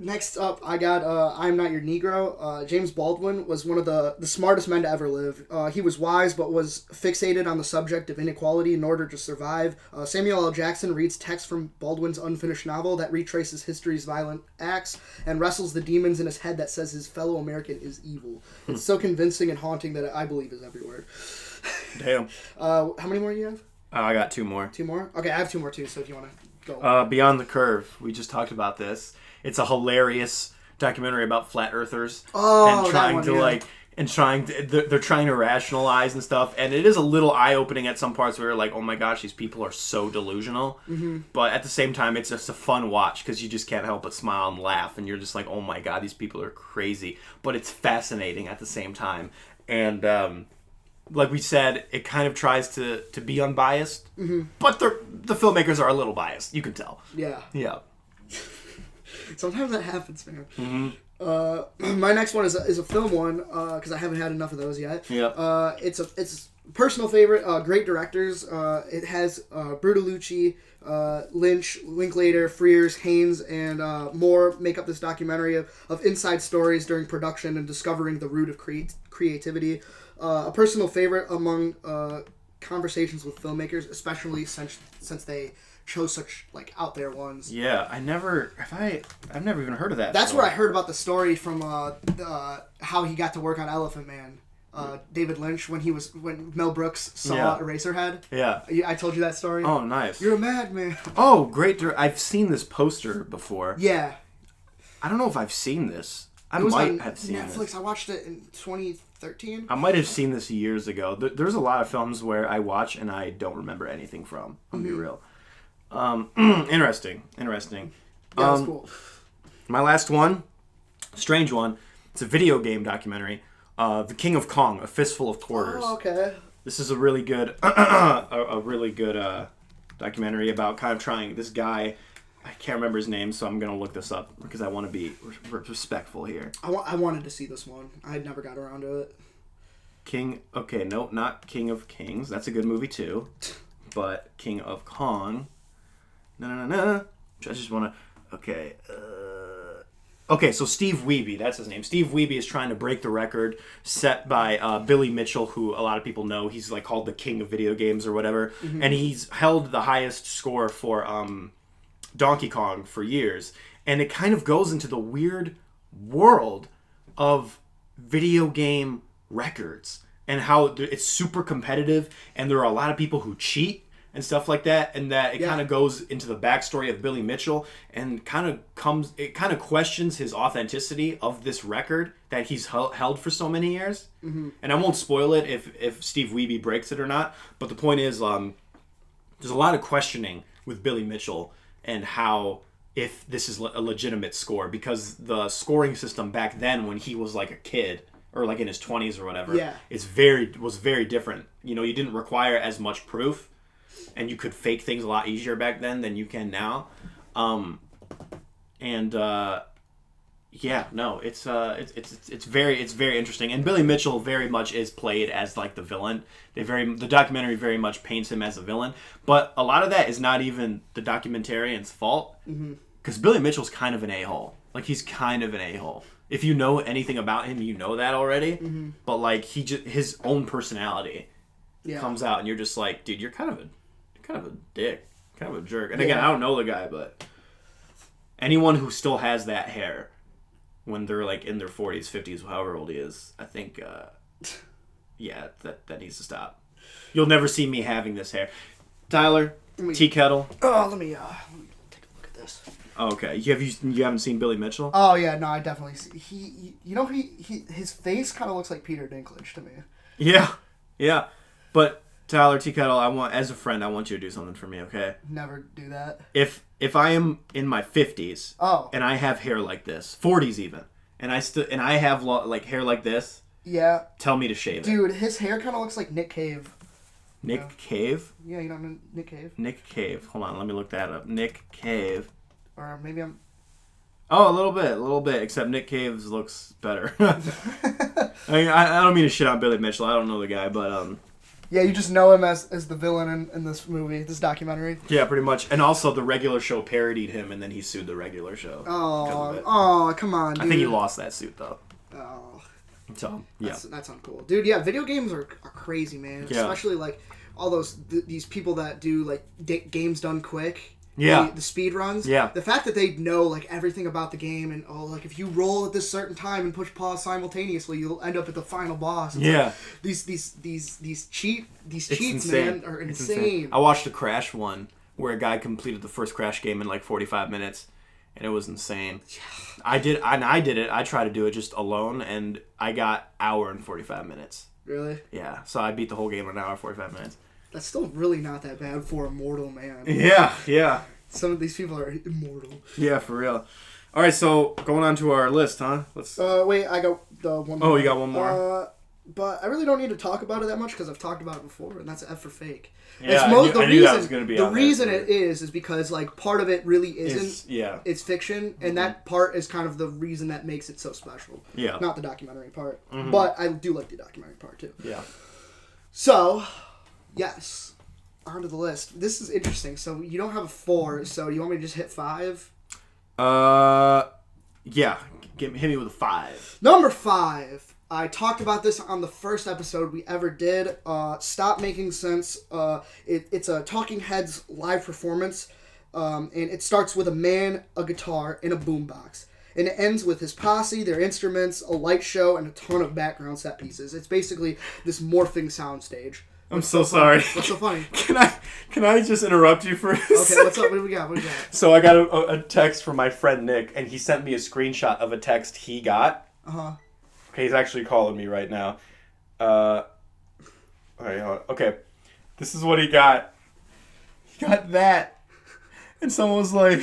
next up, I got I'm Not Your Negro. James Baldwin was one of the smartest men to ever live. He was wise, but was fixated on the subject of inequality in order to survive. Samuel L. Jackson reads text from Baldwin's unfinished novel that retraces history's violent acts and wrestles the demons in his head that says his fellow American is evil. It's so convincing and haunting that I believe is every word. Damn. How many more do you have? I got 2 more. 2 more? Okay, I have 2 more too, so if you want to go. Beyond the Curve. We just talked about this. It's a hilarious documentary about flat earthers and trying they're trying to rationalize and stuff, and it is a little eye-opening at some parts where you're like, oh my gosh, these people are so delusional. Mm-hmm. But at the same time, it's just a fun watch because you just can't help but smile and laugh, and you're just like, oh my god, these people are crazy. But it's fascinating at the same time, and like we said, it kind of tries to be unbiased, but the filmmakers are a little biased. You can tell. Yeah. Yeah. Sometimes that happens, man. Mm-hmm. My next one is a film one because I haven't had enough of those yet. Yeah. It's a personal favorite. Great directors. It has Bertolucci, Lynch, Linklater, Frears, Haynes, and more make up this documentary of inside stories during production and discovering the root of creativity. A personal favorite among conversations with filmmakers, especially since they chose such like out there ones. Yeah, I've never even heard of that. That's where I heard about the story from how he got to work on Elephant Man. David Lynch when Mel Brooks saw Eraserhead. Yeah. I told you that story. Oh, nice. You're a madman. Oh, great! I've seen this poster before. Yeah. I don't know if I've seen this. I it was might on have seen Netflix. this. I watched it in 2013. I might have seen this years ago. There's a lot of films where I watch and I don't remember anything from. I'll be real. Interesting. Yeah, that's cool. My last one, strange one. It's a video game documentary. The King of Kong: A Fistful of Quarters. Oh, okay. This is a really good, documentary about kind of trying this guy. I can't remember his name, so I'm gonna look this up because I want to be respectful here. I wanted to see this one. I never got around to it. Okay, no, not King of Kings. That's a good movie too, but King of Kong. No. I just want to. Okay. Okay, so Steve Wiebe, that's his name. Steve Wiebe is trying to break the record set by Billy Mitchell, who a lot of people know. He's like called the king of video games or whatever. Mm-hmm. And he's held the highest score for Donkey Kong for years. And it kind of goes into the weird world of video game records and how it's super competitive and there are a lot of people who cheat and stuff like that, and that it kind of goes into the backstory of Billy Mitchell and kind of questions his authenticity of this record that he's held for so many years. Mm-hmm. And I won't spoil it if Steve Wiebe breaks it or not, but the point is there's a lot of questioning with Billy Mitchell and how if this is a legitimate score, because the scoring system back then when he was like a kid or like in his 20s or whatever, was very different. You know, you didn't require as much proof. And you could fake things a lot easier back then than you can now, it's very interesting. And Billy Mitchell very much is played as like the villain. The documentary very much paints him as a villain, but a lot of that is not even the documentarian's fault, because Billy Mitchell's kind of an a-hole. Like he's kind of an a-hole. If you know anything about him, you know that already. Mm-hmm. But like his own personality comes out, and you're just like, dude, you're kind of a dick, kind of a jerk. And again, I don't know the guy, but anyone who still has that hair when they're like in their 40s, 50s, however old he is, I think, that needs to stop. You'll never see me having this hair. Tyler, T-Kettle. Oh, let me take a look at this. Oh, okay. You haven't seen Billy Mitchell? Oh yeah, no, I definitely see. His face kind of looks like Peter Dinklage to me. Yeah, but. Tyler, T-Kettle, as a friend, I want you to do something for me, okay? Never do that. If I am in my 50s and I have hair like this, 40s even, and I have like hair like this, tell me to shave it. Dude, his hair kind of looks like Nick Cave. Nick Cave? Yeah, you don't know Nick Cave? Nick Cave. Hold on, let me look that up. Nick Cave. Or maybe I'm... Oh, a little bit. Except Nick Cave's looks better. I mean, I don't mean to shit on Billy Mitchell. I don't know the guy, but Yeah, you just know him as the villain in this movie, this documentary. Yeah, pretty much. And also, the regular show parodied him, and then he sued the regular show. Oh, come on, dude. I think he lost that suit though. Oh, so yeah, that's uncool, dude. Yeah, video games are crazy, man. Yeah. Especially like all these people that do like games done quick. Yeah. The speed runs. Yeah. The fact that they know like everything about the game and like if you roll at this certain time and push pause simultaneously, you'll end up at the final boss. It's yeah. Like, these cheats, insane. man, are insane. I watched a Crash one where a guy completed the first Crash game in like 45 minutes, and it was insane. I did it. I tried to do it just alone, and I got hour and 45 minutes. Really? Yeah. So I beat the whole game in an hour and 45 minutes. That's still really not that bad for a mortal man. Yeah. Some of these people are immortal. Yeah, for real. All right, so going on to our list, huh? Let's. Wait, I got the one more. Oh, you got one more? But I really don't need to talk about it that much because I've talked about it before, and that's F for Fake. Yeah, I knew that was going to be the reason it is because like part of it really isn't. It's fiction, and that part is kind of the reason that makes it so special. Yeah. Not the documentary part, but I do like the documentary part too. Yeah. So, yes, onto the list. This is interesting. So you don't have a 4, so you want me to just hit 5? Yeah. Hit me with a 5. Number 5. I talked about this on the first episode we ever did. Stop Making Sense. It's a Talking Heads live performance, and it starts with a man, a guitar, and a boombox. And it ends with his posse, their instruments, a light show, and a ton of background set pieces. It's basically this morphing soundstage. I'm so sorry. What's so funny? Can I just interrupt you for a second? Okay, what's up? What do we got? So I got a text from my friend Nick, and he sent me a screenshot of a text he got. Uh-huh. Okay, he's actually calling me right now. Alright, hold on. Okay, this is what he got. He got that. And someone was like,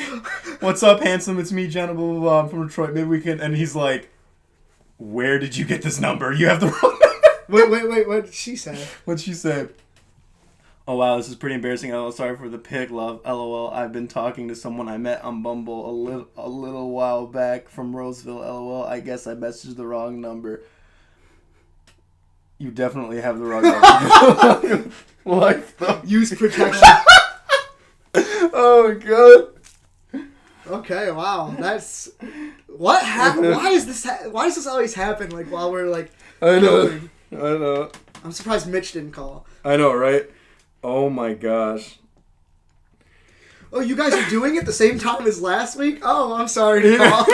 "What's up, handsome? It's me, Jenna, blah, blah, blah. I'm from Detroit. Maybe we can..." And he's like, "Where did you get this number? You have the wrong number." Wait. What did she say? What'd she say? "Oh, wow, this is pretty embarrassing. Oh, sorry for the pic, love. LOL. I've been talking to someone I met on Bumble a little while back from Roseville. LOL. I guess I messaged the wrong number." You definitely have the wrong number. Life, though. Use protection. Oh, my God. Okay, wow. That's... What happened? Why does this always happen, like, while we're, like... I know. Going? I know. I'm surprised Mitch didn't call. I know, right? Oh, my gosh. Oh, you guys are doing it the same time as last week? Oh, I'm sorry to call.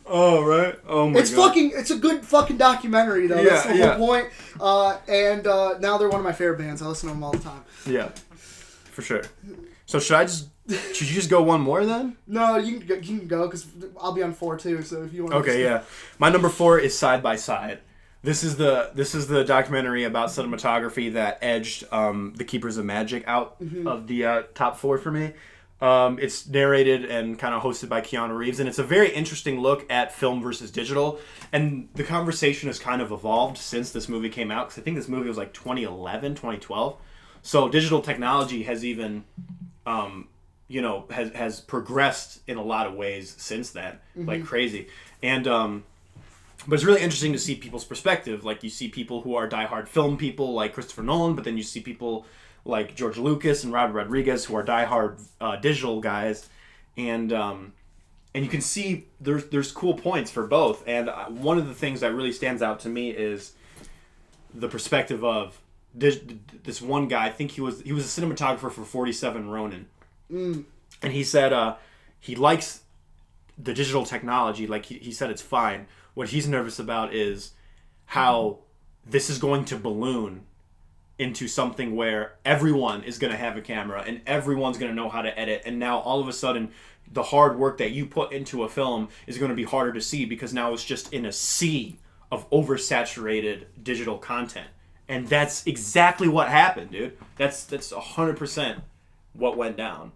Oh, right? Oh, my God. It's a good fucking documentary, though. That's the whole point. And now they're one of my favorite bands. I listen to them all the time. Yeah. For sure. So should you just go one more then? No, you can go because I'll be on 4 too. So if you want. Okay, yeah. My number 4 is Side by Side. This is the documentary about cinematography that edged The Keepers of Magic out of the top 4 for me. It's narrated and kind of hosted by Keanu Reeves, and it's a very interesting look at film versus digital. And the conversation has kind of evolved since this movie came out, because I think this movie was like 2011, 2012. So digital technology has even, has progressed in a lot of ways since then, like crazy. And but it's really interesting to see people's perspective. Like, you see people who are diehard film people like Christopher Nolan, but then you see people like George Lucas and Robert Rodriguez who are diehard digital guys, and you can see there's cool points for both. And one of the things that really stands out to me is the perspective of this one guy. I think he was a cinematographer for 47 Ronin, and he said he likes the digital technology. Like he said, it's fine. What he's nervous about is how this is going to balloon into something where everyone is going to have a camera and everyone's going to know how to edit, and now all of a sudden the hard work that you put into a film is going to be harder to see because now it's just in a sea of oversaturated digital content. And that's exactly what happened, dude. That's 100% what went down.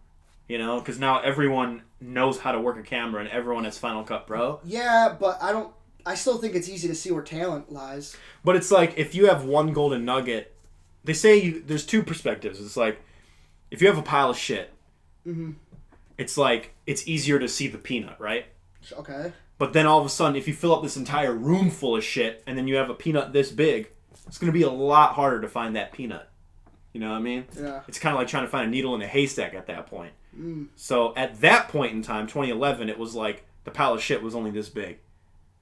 You know, because now everyone knows how to work a camera and everyone has Final Cut Pro. Yeah, but I still think it's easy to see where talent lies. But it's like, if you have one golden nugget, they say there's two perspectives. It's like, if you have a pile of shit, it's like it's easier to see the peanut, right? Okay. But then all of a sudden, if you fill up this entire room full of shit and then you have a peanut this big, it's going to be a lot harder to find that peanut. You know what I mean? Yeah. It's kind of like trying to find a needle in a haystack at that point. So at that point in time, 2011, it was like the pile of shit was only this big.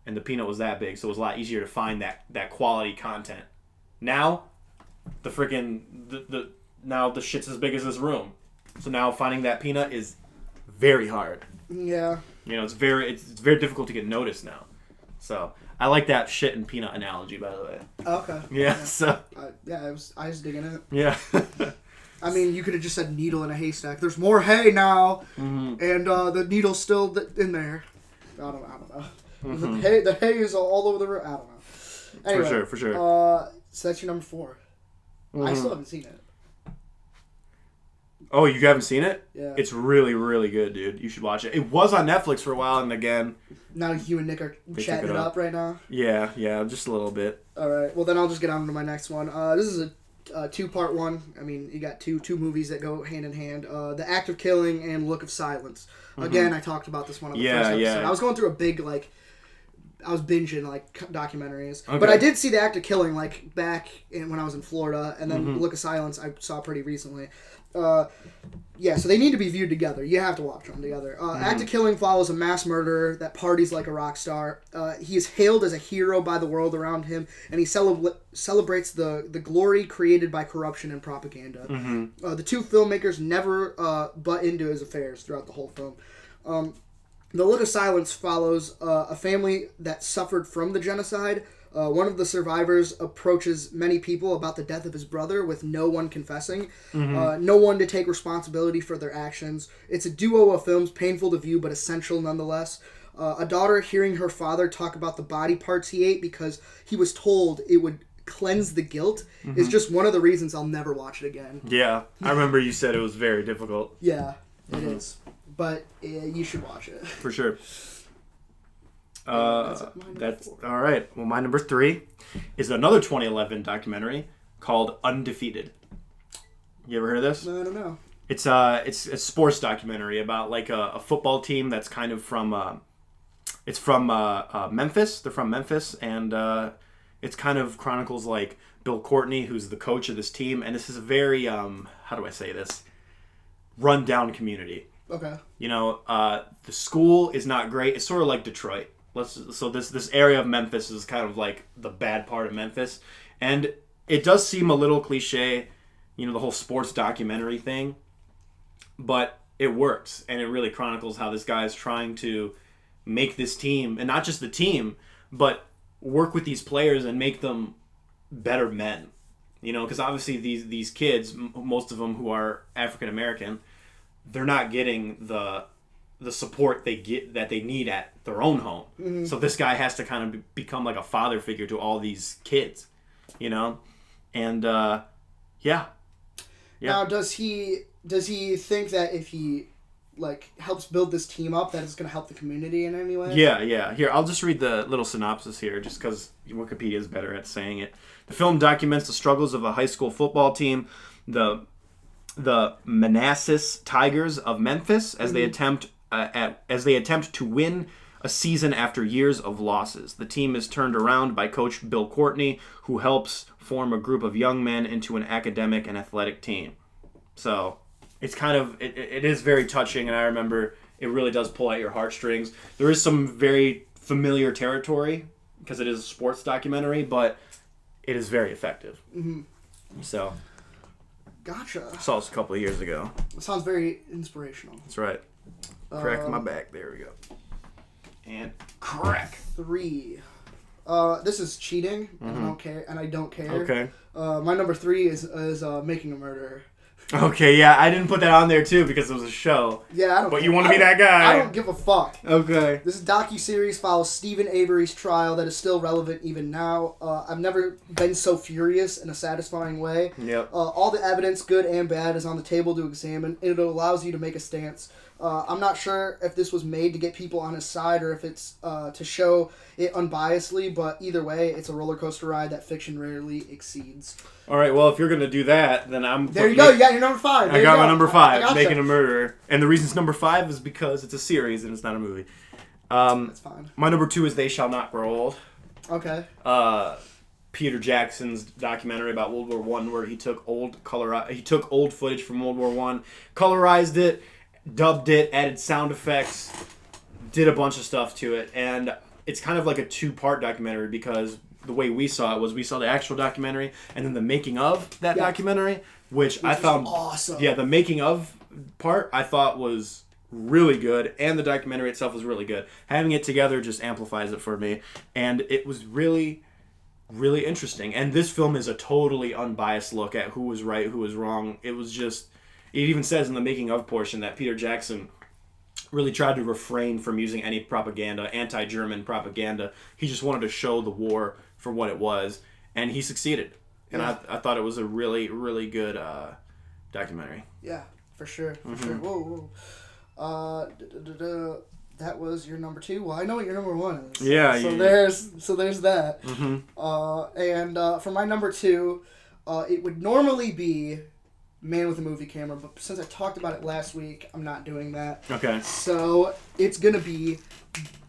And the peanut was that big, so it was a lot easier to find that quality content. Now, now the shit's as big as this room. So now finding that peanut is very hard. Yeah. You know, it's very difficult to get noticed now. So I like that shit and peanut analogy, by the way. Okay. Yeah. So. I was digging it. Yeah. I mean, you could have just said needle in a haystack. There's more hay now, and the needle's still in there. I don't know. The hay is all over the room. I don't know. Anyway, For sure. So that's your number 4. I still haven't seen it. Oh, you haven't seen it? Yeah. It's really, really good, dude. You should watch it. It was on Netflix for a while, and again... Now you and Nick are chatting it up right now? Yeah, just a little bit. Alright, well then I'll just get on to my next one. This is a 2-part one. I mean, you got two movies that go hand in hand. The Act of Killing and Look of Silence. Again, I talked about this one on the first episode. Yeah. I was going through a big, I was binging, documentaries. Okay. But I did see The Act of Killing, back when I was in Florida, and then Look of Silence I saw pretty recently. So they need to be viewed together. You have to watch them together. Act of Killing follows a mass murderer that parties like a rock star. He is hailed as a hero by the world around him, and he celebrates the glory created by corruption and propaganda. The two filmmakers never butt into his affairs throughout the whole film. The Look of Silence follows a family that suffered from the genocide. One of the survivors approaches many people about the death of his brother with no one confessing, no one to take responsibility for their actions. It's a duo of films, painful to view but essential nonetheless. A daughter hearing her father talk about the body parts he ate because he was told it would cleanse the guilt is just one of the reasons I'll never watch it again. Yeah, I remember you said it was very difficult. Yeah, it is. But you should watch it. For sure. That's all right. Well, my number 3 is another 2011 documentary called Undefeated. You ever heard of this? No, I don't know. It's a sports documentary about a football team that's kind of from Memphis. They're from Memphis, and it's kind of chronicles Bill Courtney, who's the coach of this team, and this is a very how do I say this? Run-down community. Okay. The school is not great. It's sort of like Detroit. This area of Memphis is kind of like the bad part of Memphis, and it does seem a little cliche, the whole sports documentary thing, but it works, and it really chronicles how this guy is trying to make this team, and not just the team, but work with these players and make them better men. Because obviously these kids, most of them who are African American, they're not getting the support that they need at their own home. Mm-hmm. So this guy has to kind of become like a father figure to all these kids, and yeah. Now, does he think that if he helps build this team up, that it's going to help the community in any way? Yeah. Here, I'll just read the little synopsis here, just because Wikipedia is better at saying it. The film documents the struggles of a high school football team, the Manassas Tigers of Memphis, as they attempt to win a season after years of losses. The team is turned around by Coach Bill Courtney, who helps form a group of young men into an academic and athletic team. So it's kind of it is very touching, and I remember it really does pull at your heartstrings. There is some very familiar territory because it is a sports documentary, but it is very effective. Mm-hmm. So. Gotcha. Saw this a couple of years ago. It sounds very inspirational. That's right. Crack my back. There we go. And crack. 3. This is cheating, and I don't care. Okay. My number 3 is Making a Murderer. Okay, yeah, I didn't put that on there too because it was a show. Yeah, I don't. But you want to be that guy. I don't give a fuck. Okay. This docuseries follows Stephen Avery's trial that is still relevant even now. I've never been so furious in a satisfying way. Yep. All the evidence, good and bad, is on the table to examine. It allows you to make a stance. I'm not sure if this was made to get people on his side or if it's to show it unbiasedly, but either way, it's a roller coaster ride that fiction rarely exceeds. All right, well, if you're going to do that, then I'm... There you go, you got your number 5. I got my number 5, Making a Murderer. And the reason it's number 5 is because it's a series and it's not a movie. That's fine. My number 2 is They Shall Not Grow Old. Okay. Peter Jackson's documentary about World War One, where he took old footage from World War One, colorized it, dubbed it, added sound effects, did a bunch of stuff to it, and it's kind of like a 2-part documentary because the way we saw it was we saw the actual documentary and then the making of that documentary, which I found awesome. Yeah, the making of part I thought was really good, and the documentary itself was really good. Having it together just amplifies it for me, and it was really, really interesting. And this film is a totally unbiased look at who was right, who was wrong. It was just, it even says in the making of portion that Peter Jackson really tried to refrain from using any propaganda, anti-German propaganda. He just wanted to show the war for what it was, and he succeeded. And I thought it was a really, really good documentary. Yeah, for sure, for sure. Whoa. That was your number 2. Well, I know what your number 1 is. Yeah. So there's that. And for my number 2, it would normally be Man with a Movie Camera, but since I talked about it last week, I'm not doing that. Okay. So it's gonna be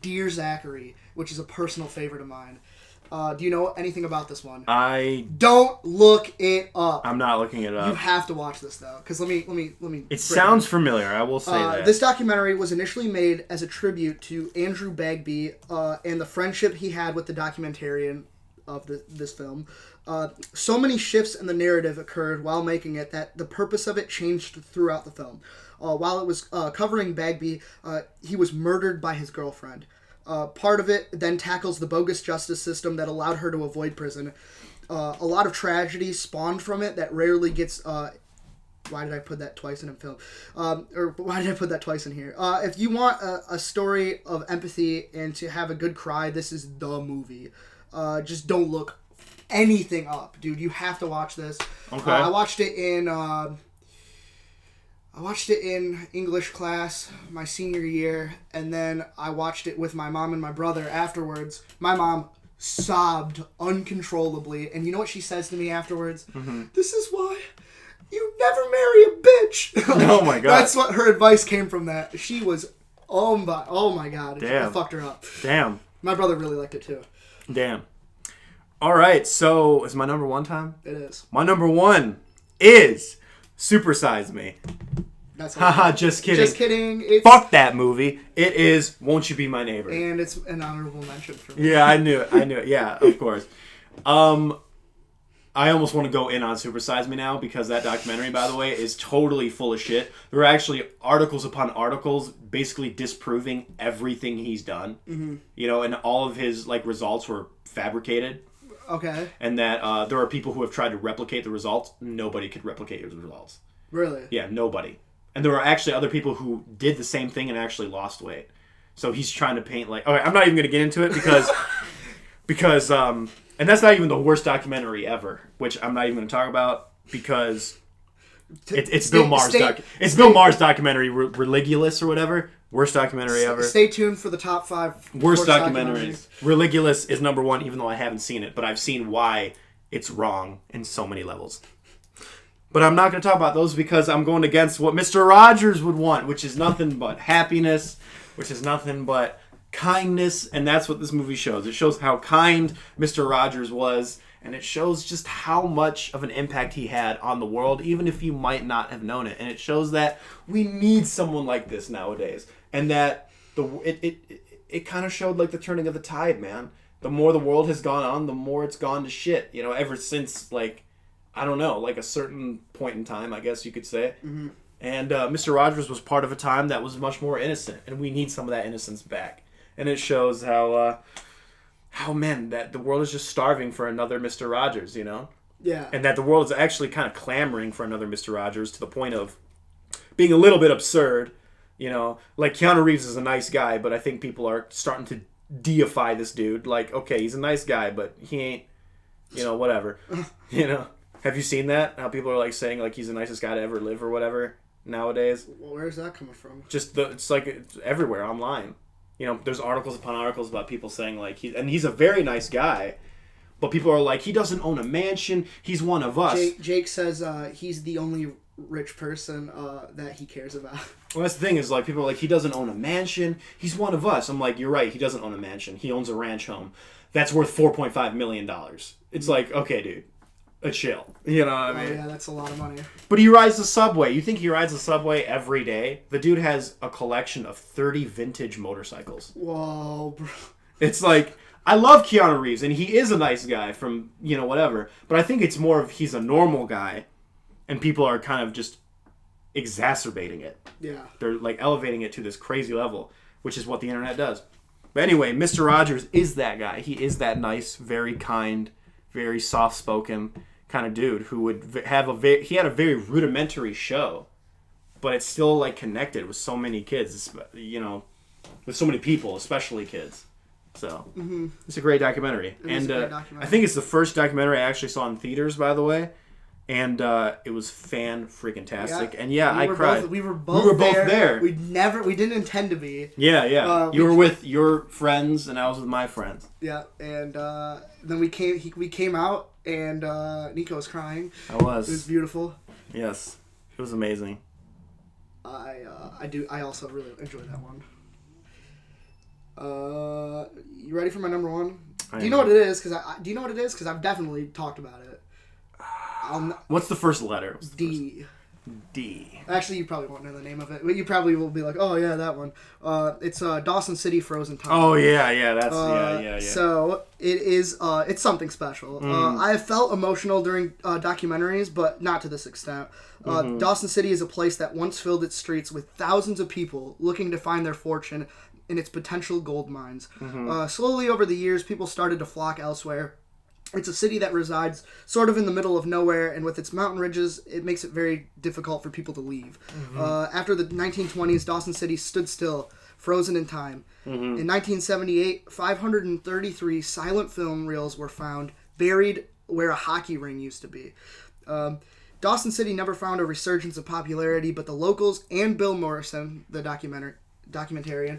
Dear Zachary, which is a personal favorite of mine. Do you know anything about this one? Don't look it up. I'm not looking it up. You have to watch this though, because let me. It sounds familiar. I will say that this documentary was initially made as a tribute to Andrew Bagby and the friendship he had with the documentarian of this film. So many shifts in the narrative occurred while making it that the purpose of it changed throughout the film. While it was covering Bagby, he was murdered by his girlfriend. Part of it then tackles the bogus justice system that allowed her to avoid prison. A lot of tragedy spawned from it that rarely gets... why did I put that twice in a film? Or why did I put that twice in here? If you want a story of empathy and to have a good cry, this is the movie. Just don't look anything up, dude. You have to watch this. Okay. I watched it in English class my senior year, and then I watched it with my mom and my brother afterwards. My mom sobbed uncontrollably, and you know what she says to me afterwards? This is why you never marry a bitch. Oh my god. That's what her advice came from that. She was, oh my god. Damn. I fucked her up. Damn. My brother really liked it too. Damn. All right, so is my number 1 time? It is. My number 1 is Super Size Me. That's Haha, just kidding. Just kidding. Fuck that movie. It is Won't You Be My Neighbor. And it's an honorable mention for me. Yeah, I knew it. Yeah, of course. I almost want to go in on Super Size Me now because that documentary, by the way, is totally full of shit. There are actually articles upon articles basically disproving everything he's done. Mm-hmm. You know, and all of his results were fabricated. Okay. And that there are people who have tried to replicate the results. Nobody could replicate his results. Really? Yeah, nobody. And there are actually other people who did the same thing and actually lost weight. So he's trying to paint okay, I'm not even going to get into it because and that's not even the worst documentary ever, which I'm not even going to talk about because it's Bill Maher's documentary, Religulous or whatever. Worst documentary ever. Stay tuned for the top 5 worst documentaries. Religulous is number 1, even though I haven't seen it, but I've seen why it's wrong in so many levels. But I'm not going to talk about those because I'm going against what Mr. Rogers would want, which is nothing but happiness, which is nothing but kindness, and that's what this movie shows. It shows how kind Mr. Rogers was, and it shows just how much of an impact he had on the world, even if you might not have known it. And it shows that we need someone like this nowadays, and that it kind of showed the turning of the tide, man. The more the world has gone on, the more it's gone to shit. You know, ever since I don't know, a certain point in time, I guess you could say. Mm-hmm. And Mr. Rogers was part of a time that was much more innocent, and we need some of that innocence back. And it shows how that the world is just starving for another Mr. Rogers, you know? Yeah. And that the world is actually kind of clamoring for another Mr. Rogers to the point of being a little bit absurd, you know? Keanu Reeves is a nice guy, but I think people are starting to deify this dude. Okay, he's a nice guy, but he ain't, whatever. You know? Have you seen that? How people are saying he's the nicest guy to ever live or whatever? nowadays. Well, where's that coming from? It's like it's everywhere online. You know, there's articles upon articles about people saying like he's a very nice guy, but people are like, he doesn't own a mansion. He's one of us. Jake says he's the only rich person that he cares about. Well, that's the thing is like people are like, he doesn't own a mansion. He's one of us. I'm like, you're right. He doesn't own a mansion. He owns a ranch home that's worth $4.5 million. It's like, okay, dude, a chill. You know what I mean? Yeah, that's a lot of money. But he rides the subway. You think he rides the subway every day? The dude has a collection of 30 vintage motorcycles. Whoa, bro. It's like, I love Keanu Reeves, and he is a nice guy from, you know, whatever. But I think it's more of he's a normal guy, and people are kind of just exacerbating it. Yeah. They're like elevating it to this crazy level, which is what the internet does. But anyway, Mr. Rogers is that guy. He is that nice, very kind, very soft-spoken kind of dude who would have he had a very rudimentary show, but it's still like connected with so many kids, you know, with so many people, especially kids. So It's a great documentary. I think it's the first documentary I actually saw in theaters, by the way. And it was fan-freaking-tastic. Yeah. And I cried. We were both there. We didn't intend to be. Yeah. You were with your friends, and I was with my friends. Yeah, and then we came out, and Nico was crying. I was. It was beautiful. Yes. It was amazing. I also really enjoyed that one. You ready for my number one? Do you know what it is? Because I've definitely talked about it. What's the first letter? D. D. Actually, you probably won't know the name of it, but you probably will be like, "Oh yeah, that one." It's Dawson City Frozen Time. Oh yeah, that's yeah. So it is. It's something special. I have felt emotional during documentaries, but not to this extent. Dawson City is a place that once filled its streets with thousands of people looking to find their fortune in its potential gold mines. Slowly over the years, people started to flock elsewhere. It's a city that resides sort of in the middle of nowhere, and with its mountain ridges, it makes it very difficult for people to leave. After the 1920s, Dawson City stood still, frozen in time. In 1978, 533 silent film reels were found, buried where a hockey ring used to be. Dawson City never found a resurgence of popularity, but the locals and Bill Morrison, the documentarian,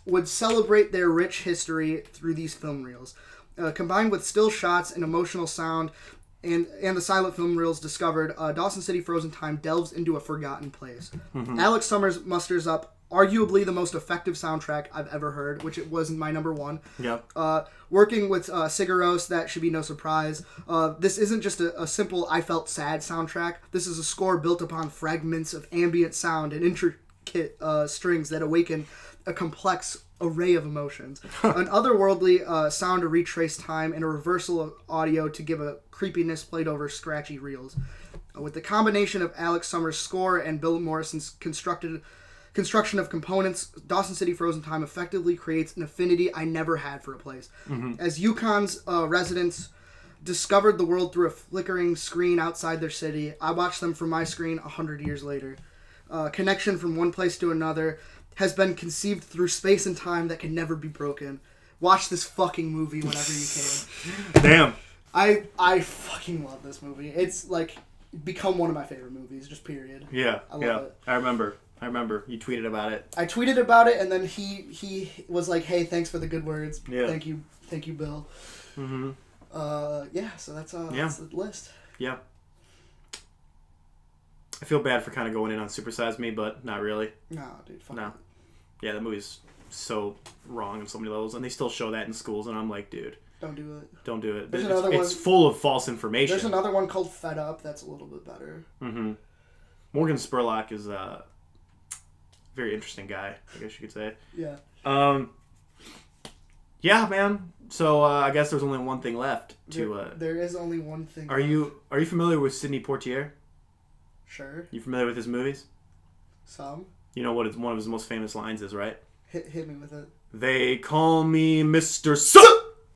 would celebrate their rich history through these film reels. Combined with still shots and emotional sound and the silent film reels discovered, Dawson City Frozen Time delves into a forgotten place. Alex Summers musters up arguably the most effective soundtrack I've ever heard, which it was my number one. Yep. Working with Sigur, that should be no surprise. This isn't just a simple I felt sad soundtrack. This is a score built upon fragments of ambient sound and intricate strings that awaken a complex array of emotions. An otherworldly sound to retrace time, and a reversal of audio to give a creepiness played over scratchy reels. With the combination of Alex Summers' score and Bill Morrison's construction of components, Dawson City Frozen Time effectively creates an affinity I never had for a place. As Yukon's residents discovered the world through a flickering screen outside their city, I watched them from my screen 100 years later. Connection from one place to another has been conceived through space and time that can never be broken. Watch this fucking movie whenever you can. Damn. I fucking love this movie. It's like become one of my favorite movies, just period. Yeah. I love it. I remember you tweeted about it. I tweeted about it, and then he was like, "Hey, thanks for the good words. Yeah. Thank you, Bill." Yeah. So that's the list. Yeah. I feel bad for kind of going in on Super Size Me, but not really. No, dude. Fuck no. it. Yeah, that movie's so wrong on so many levels, and they still show that in schools, and I'm like, dude, don't do it. Don't do it. There's it's full of false information. There's another one called Fed Up that's a little bit better. Morgan Spurlock is a very interesting guy, I guess you could say. Yeah. Yeah, man. So I guess there's only one thing left to. There is only one thing. Are you familiar with Sidney Poitier? Sure. You familiar with his movies? Some. You know what one of his most famous lines is, right? Hit me with it. They call me Mr.